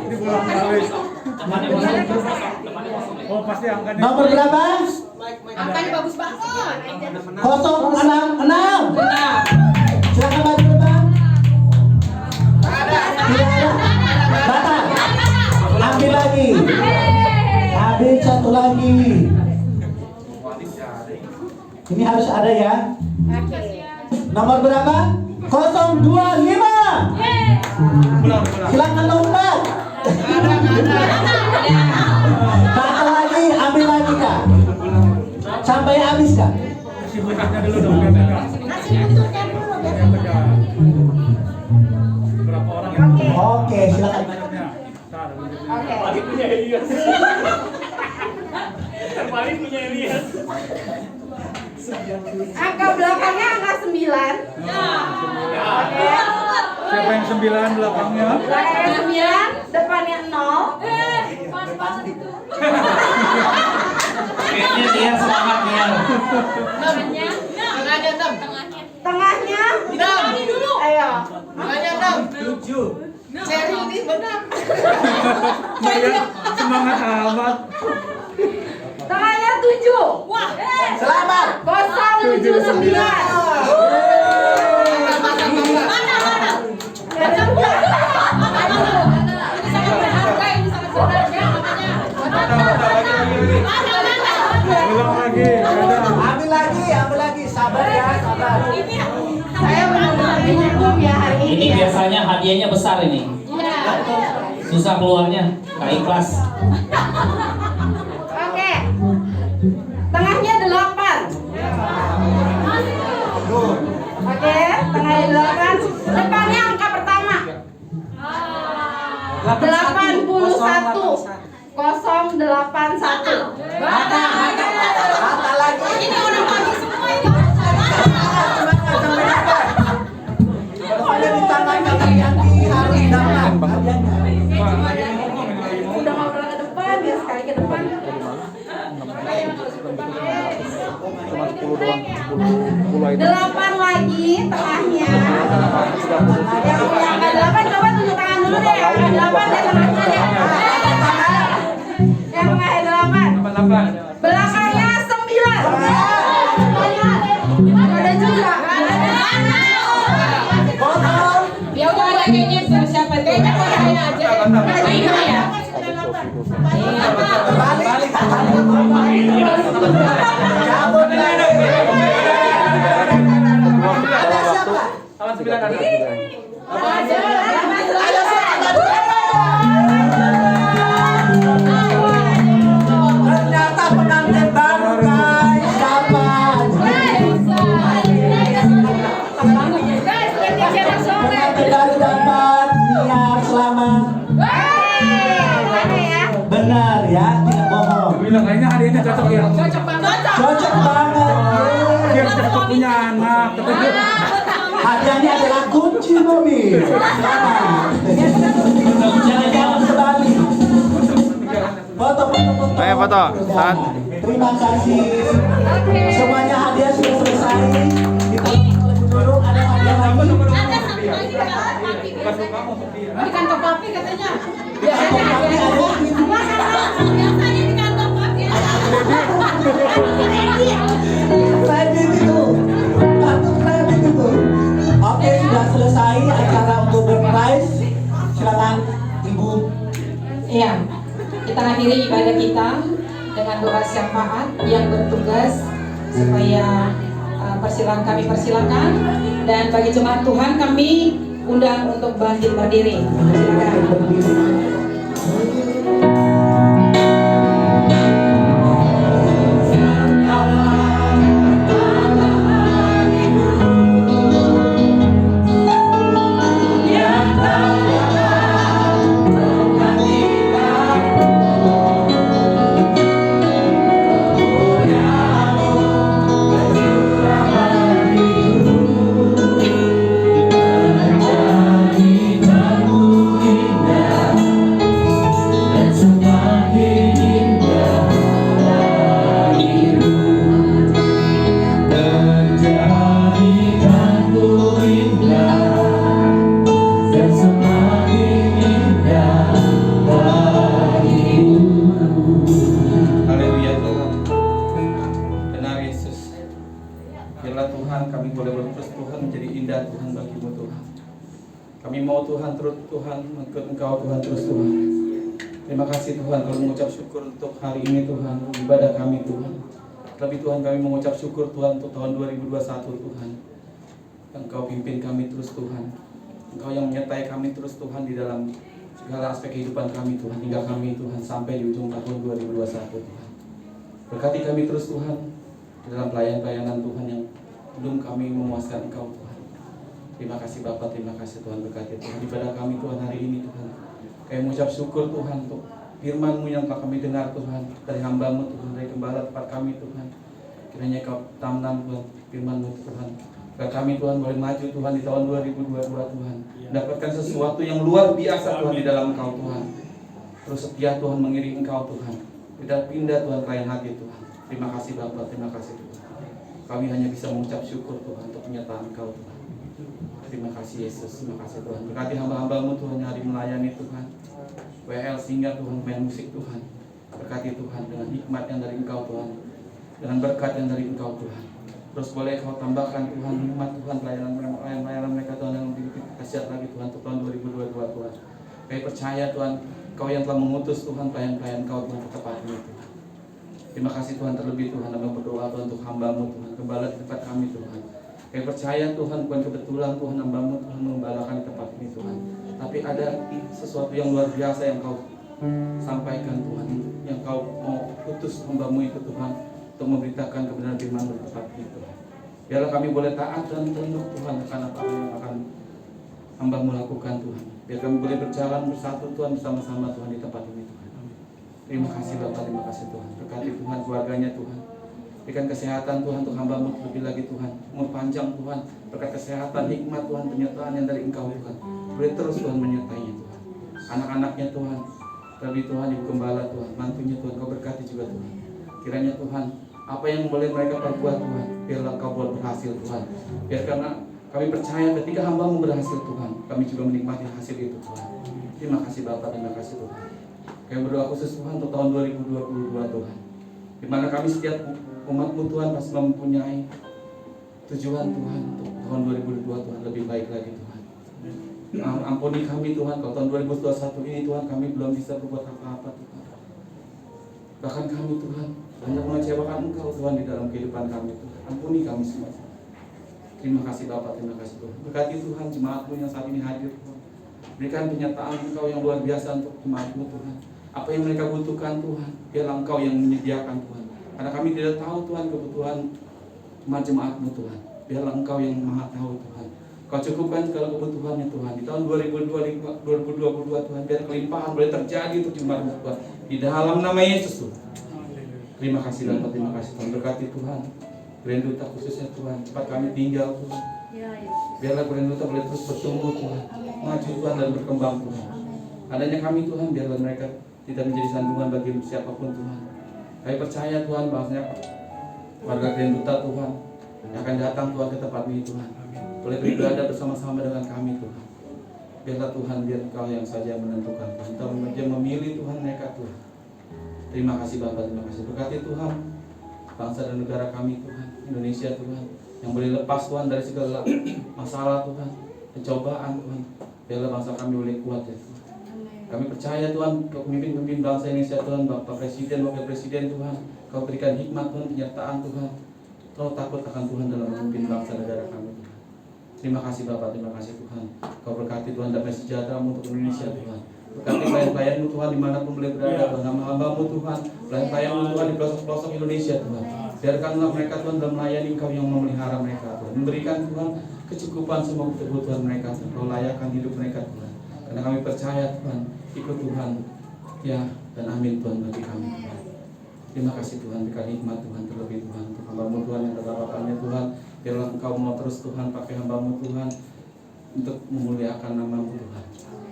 Ini pulang balik. Oh, pasti angkanya. Nomor berapa? Angkanya bagus banget. 066. Silakan maju ke depan. Tidak ada. Batal. Ambil lagi. Ambil satu lagi. Ini harus ada ya. Nomor berapa? 025. Silakan lompat. Batal lagi, ambil lagi Kak. Sampai habis Kak. Kasih buntutnya dulu dong, biar tegak. Kasih buntutnya dulu biar Biar tegak. Berapa orang yang Oke, silakan. buntutnya? Ntar, buntutnya. Oke. Paling punya Elias. Paling punya Elias. Angka belakangnya angka 9. Oke. Siapa yang 9 belakangnya? Belakangnya 9, depannya 0. Pas banget itu. Kayaknya dia semangat nih. Tengahnya. Tengahnya 6. Tengahnya Ini dulu. ayo. Tengahnya 6. 7. Cherry ini benar. Saya semangat amat. Tengahnya 7. Wah. Selamat. 079. Mana? Ada dua. Ini sangat berharga, ini sangat berharga makanya. Ulang lagi. Ada. Ambil lagi. Sabar ya, sabar. Saya benar-benar dihukum ya hari ini. Ini ya. biasanya hadiahnya besar ini. Iya. Susah keluarnya, gak ikhlas. Oke. Tengahnya 8. Oke, tengahnya 8. Depannya angka pertama. 81 081. Batal lagi. Ini orang pagi semua ini. Pokoknya di tangan Kakak Yanti harus dapat hadiahnya. Udah ngobrol ke depan ya, sekali ke depan. Cuma 10 doang. 10 itu. 8 lagi tengahnya. Yang angka 8 coba tunjuk tangan dulu deh. Angka 8 deh tengahnya deh. Yang tengahnya 8. Belakangnya 9. Ada juga. Ya udah ada kayaknya siapa kayaknya kayaknya aja. Ada juga ya. Balik. Cabut lagi. Ada siapa? Salah 9 ada. Ternyata pengantin baru guys. Siapa? Pengantin baru dapat Niar selamat. Benar ya, tidak bohong. Bilang kayaknya hadiahnya cocok ya. Cocok banget. Biar cepet punya anak. Hadiahnya adalah kunci mobil. Selamat. Jangan kembali. Foto. Ayo foto. Saat. Terima kasih. Semuanya hadiah sudah selesai. Kita lebih dulu ada hadiah lagi. Ada satu lagi kan papi di kantor papi katanya. Biasanya Papi ada. biasanya di kantor papi ada. Kredit itu. Kartu kredit itu. Oke, sudah selesai acara untuk berprize. Silakan Ibu. Iya, kita akhiri ibadah kita dengan doa syafaat yang bertugas supaya kami persilakan, dan bagi jemaat Tuhan kami undang untuk bangkit berdiri. Silakan. Haleluya Tuhan. Benar Yesus. Biarlah Tuhan kami boleh berterus Tuhan menjadi indah Tuhan bagi-Mu Tuhan. Kami mau Tuhan terus Tuhan mengikut Engkau Tuhan terus Tuhan. Terima kasih Tuhan kalau mengucap syukur untuk hari ini Tuhan, ibadah kami Tuhan. Tapi Tuhan kami mengucap syukur Tuhan untuk tahun 2021 Tuhan. Engkau pimpin kami terus Tuhan. Engkau yang menyertai kami terus Tuhan di dalam segala aspek kehidupan kami Tuhan, hingga kami Tuhan sampai di ujung tahun 2021 Tuhan. Berkati kami terus Tuhan di dalam pelayanan Tuhan yang belum kami memuaskan Engkau Tuhan. Terima kasih Bapa, terima kasih Tuhan, berkati Tuhan ibadah kami Tuhan hari ini Tuhan. Kami mengucap syukur Tuhan untuk firman-Mu yang telah kami dengar Tuhan, dari hamba-Mu Tuhan, dari gembala tempat kami Tuhan. Kiranya Kau tanam Tuhan firman-Mu Tuhan, agar kami Tuhan boleh maju Tuhan di tahun 2022 Tuhan, mendapatkan sesuatu yang luar biasa Tuhan di dalam Engkau Tuhan. Terus setia Tuhan mengiring Engkau Tuhan, tidak pindah Tuhan ke lain hati Tuhan. Terima kasih Bapa, terima kasih Tuhan. Kami hanya bisa mengucap syukur Tuhan untuk penyertaan Engkau Tuhan. Terima kasih Yesus, terima kasih Tuhan. Berkati hamba-hamba-Mu Tuhan yang hari melayani Tuhan. WL sehingga Tuhan main musik Tuhan. Berkati Tuhan dengan hikmat yang dari Engkau Tuhan, dengan berkat yang dari Engkau Tuhan. Terus boleh Kau tambahkan Tuhan hikmat Tuhan pelayanan mereka Tuhan yang lebih dahsyat lagi Tuhan untuk tahun 2022 Tuhan. Kami percaya Tuhan Kau yang telah mengutus Tuhan pelayan-pelayan Kau Tuhan ke tempat ini Tuhan. Terima kasih Tuhan, terlebih Tuhan kami berdoa Tuhan untuk hamba-Mu Tuhan, gembala di tempat kami Tuhan. Kami percaya Tuhan bukan kebetulan Tuhan hamba-Mu Tuhan mengembalakan di tempat ini Tuhan, tapi ada sesuatu yang luar biasa yang Kau sampaikan Tuhan, yang Kau mau utus hamba-Mu itu Tuhan untuk memberitakan kebenaran firman-Mu di tempat ini Tuhan. Biarlah kami boleh taat dan tunduk Tuhan akan apa yang akan hamba-Mu lakukan Tuhan. Biar kami boleh berjalan bersatu Tuhan, bersama-sama Tuhan di tempat ini Tuhan. Terima kasih Bapak, terima kasih Tuhan. Berkati Tuhan keluarganya Tuhan. Berikan kesehatan Tuhan untuk hamba-Mu lebih lagi Tuhan. Umur panjang Tuhan. Berkat kesehatan, hikmat Tuhan, penyertaan yang dari Engkau Tuhan. Boleh terus Tuhan menyertainya Tuhan. Anak-anaknya Tuhan. Terlebih Tuhan, Ibu Gembala Tuhan. Mantunya Tuhan, Kau berkati juga Tuhan. Kiranya Tuhan, apa yang boleh mereka perbuat Tuhan, biarlah Kau buat berhasil Tuhan. Biar karena kami percaya ketika hamba-Mu berhasil Tuhan, kami juga menikmati hasil itu Tuhan. Terima kasih Bapak, terima kasih Tuhan. Kami berdoa khusus Tuhan untuk tahun 2022 Tuhan, di mana kami setiap umat-Mu Tuhan masih mempunyai tujuan Tuhan untuk tahun 2022 Tuhan lebih baik lagi Tuhan. Ampuni kami Tuhan kalau tahun 2021 ini Tuhan kami belum bisa berbuat apa-apa Tuhan. Bahkan kami Tuhan banyak mengecewakan Engkau Tuhan di dalam kehidupan kami Tuhan. Ampuni kami semua. Terima kasih Bapak, terima kasih Tuhan. Berkati Tuhan jemaat-Mu yang saat ini hadir Tuhan. Berikan penyertaan Engkau yang luar biasa untuk jemaat-Mu Tuhan. Apa yang mereka butuhkan Tuhan, biarlah Engkau yang menyediakan Tuhan. Karena kami tidak tahu Tuhan kebutuhan jemaat-Mu Tuhan. Biarlah Engkau yang maha tahu Tuhan. Kau cukupkan segala kebutuhannya Tuhan. Di tahun 2022 Tuhan, biar kelimpahan boleh terjadi untuk jemaat-Mu Tuhan. Di dalam nama Yesus Tuhan. Terima kasih Bapak, terima kasih Tuhan. Berkati Tuhan. Grand Duta khususnya Tuhan, cepat kami tinggal Tuhan. Biarlah Grand Duta boleh terus bertumbuh Tuhan, maju Tuhan dan berkembang Tuhan. Adanya kami Tuhan, biarlah mereka tidak menjadi sandungan bagi siapapun Tuhan. Kami percaya Tuhan bahwasanya warga Grand Duta Tuhan yang akan datang Tuhan ke tempat ini Tuhan, boleh beribadah bersama-sama dengan kami Tuhan. Biarlah Tuhan, biar Engkau yang saja menentukan Tuhan, Engkau yang memilih Tuhan mereka Tuhan. Terima kasih Bapa, terima kasih. Berkati Tuhan bangsa dan negara kami Tuhan, Indonesia Tuhan, yang boleh lepas Tuhan dari segala masalah Tuhan, pencobaan Tuhan. Biarlah bangsa kami boleh kuat ya Tuhan. Kami percaya Tuhan, Kau pemimpin bangsa Indonesia Tuhan, Bapak Presiden, Wakil Presiden Tuhan, Kau berikan hikmat Tuhan, penyertaan Tuhan. Kau takut akan Tuhan dalam memimpin bangsa negara kami Tuhan. Terima kasih Bapak, terima kasih Tuhan. Kau berkati Tuhan damai sejahtera untuk Indonesia Tuhan. Berkati pelayan-pelayan-Mu Tuhan dimanapun boleh berada, Tuhan, hamba-Hamba-Mu Tuhan, pelayan-pelayan-Mu Tuhan di pelosok-pelosok Indonesia Tuhan. Biarkanlah mereka Tuhan dalam melayani Engkau yang memelihara mereka Tuhan, memberikan Tuhan kecukupan semua kebutuhan mereka Tuhan. Kau layakkan hidup mereka Tuhan, karena kami percaya Tuhan, ikut Tuhan ya, dan amin Tuhan bagi kami Tuhan. Terima kasih Tuhan, berikan hikmat Tuhan, terlebih Tuhan untuk hamba-Mu Tuhan yang terdapatannya Tuhan. Biarlah Engkau mau terus Tuhan pakai hamba-Mu Tuhan untuk memuliakan nama-Mu Tuhan.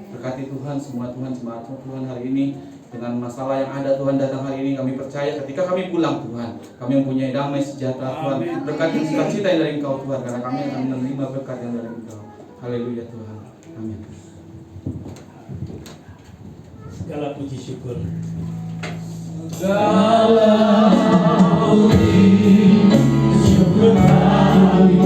Berkati Tuhan semua Tuhan, jemaat-Mu Tuhan hari ini dengan masalah yang ada Tuhan datang hari ini. Kami percaya ketika kami pulang Tuhan, kami mempunyai damai sejahtera Tuhan, berkat dan sukacita yang dari Engkau Tuhan, karena kami akan menerima berkat yang dari Engkau. Haleluya Tuhan, amin. Segala puji syukur, Segala puji syukur kami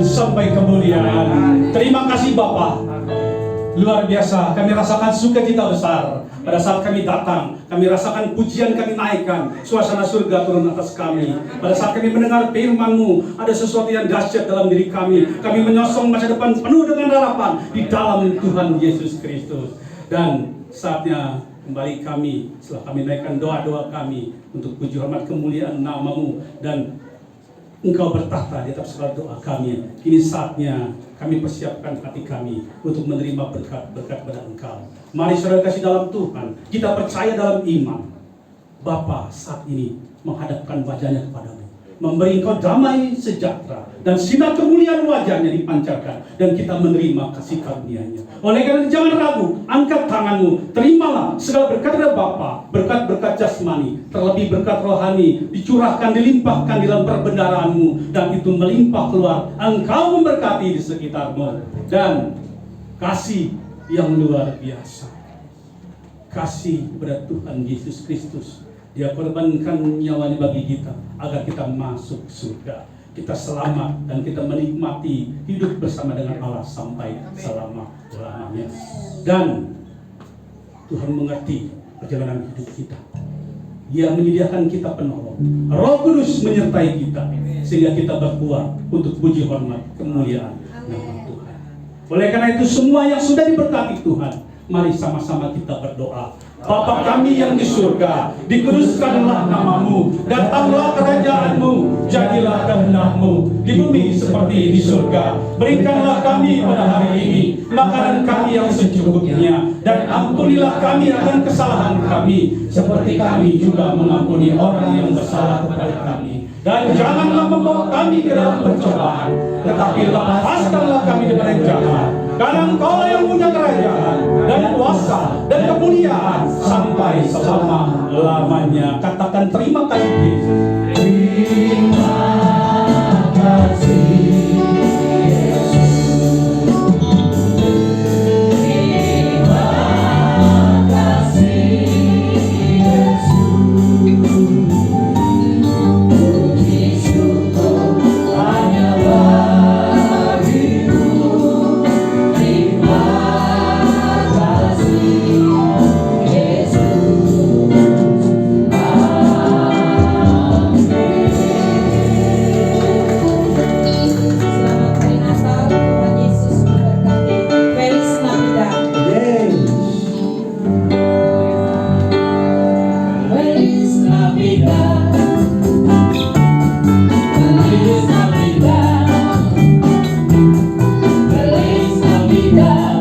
sampai kemuliaan. Terima kasih Bapa. Luar biasa, kami rasakan sukacita besar pada saat kami datang. Kami rasakan pujian kami naikkan, suasana surga turun atas kami. Pada saat kami mendengar firman-Mu, ada sesuatu yang dahsyat dalam diri kami. Kami menyosong masa depan penuh dengan harapan di dalam Tuhan Yesus Kristus. Dan saatnya kembali kami, setelah kami naikkan doa-doa kami untuk puji hormat kemuliaan nama-Mu dan Engkau bertahta di atas segala doa kami. Kini saatnya kami persiapkan hati kami untuk menerima berkat-berkat pada Engkau. Mari saudara kasih dalam Tuhan, kita percaya dalam iman. Bapa saat ini menghadapkan wajahnya kepadamu, memberi Engkau damai sejahtera dan sinar kemuliaan wajahnya dipancarkan, dan kita menerima kasih karunia-Nya. Oleh karena itu jangan ragu, angkat tanganmu, terimalah segala berkat dari Bapa, berkat-berkat jasmani, terlebih berkat rohani, dicurahkan, dilimpahkan di dalam perbendaharaan-Mu, dan itu melimpah keluar. Engkau memberkati di sekitarmu, dan kasih yang luar biasa, kasih kepada Tuhan Yesus Kristus. Dia korbankan nyawanya bagi kita agar kita masuk surga, kita selamat, dan kita menikmati hidup bersama dengan Allah sampai selama-lamanya. Dan Tuhan mengerti perjalanan hidup kita. Dia menyediakan kita penolong, Roh Kudus menyertai kita, sehingga kita berkuat untuk puji hormat kemuliaan nama Tuhan. Oleh karena itu semua yang sudah diberkati Tuhan, mari sama-sama kita berdoa. Bapa kami yang di surga, dikuduskanlah nama-Mu, datanglah kerajaan-Mu, jadilah kehendak-Mu di bumi seperti di surga. Berikanlah kami pada hari ini makanan kami yang secukupnya, dan ampunilah kami akan kesalahan kami, seperti kami juga mengampuni orang yang bersalah kepada kami. Dan janganlah membawa kami ke dalam pencobaan, tetapi lepaskanlah kami dari jahat. Karena Engkau yang punya kerajaan dan kuasa dan kemuliaan sampai selama-lamanya. Katakan terima kasih Yesus. Terima kasih Yesus. Terima kasih Yesus. Puji syukur hanya bagimu. Terima kasih Yesus. indah.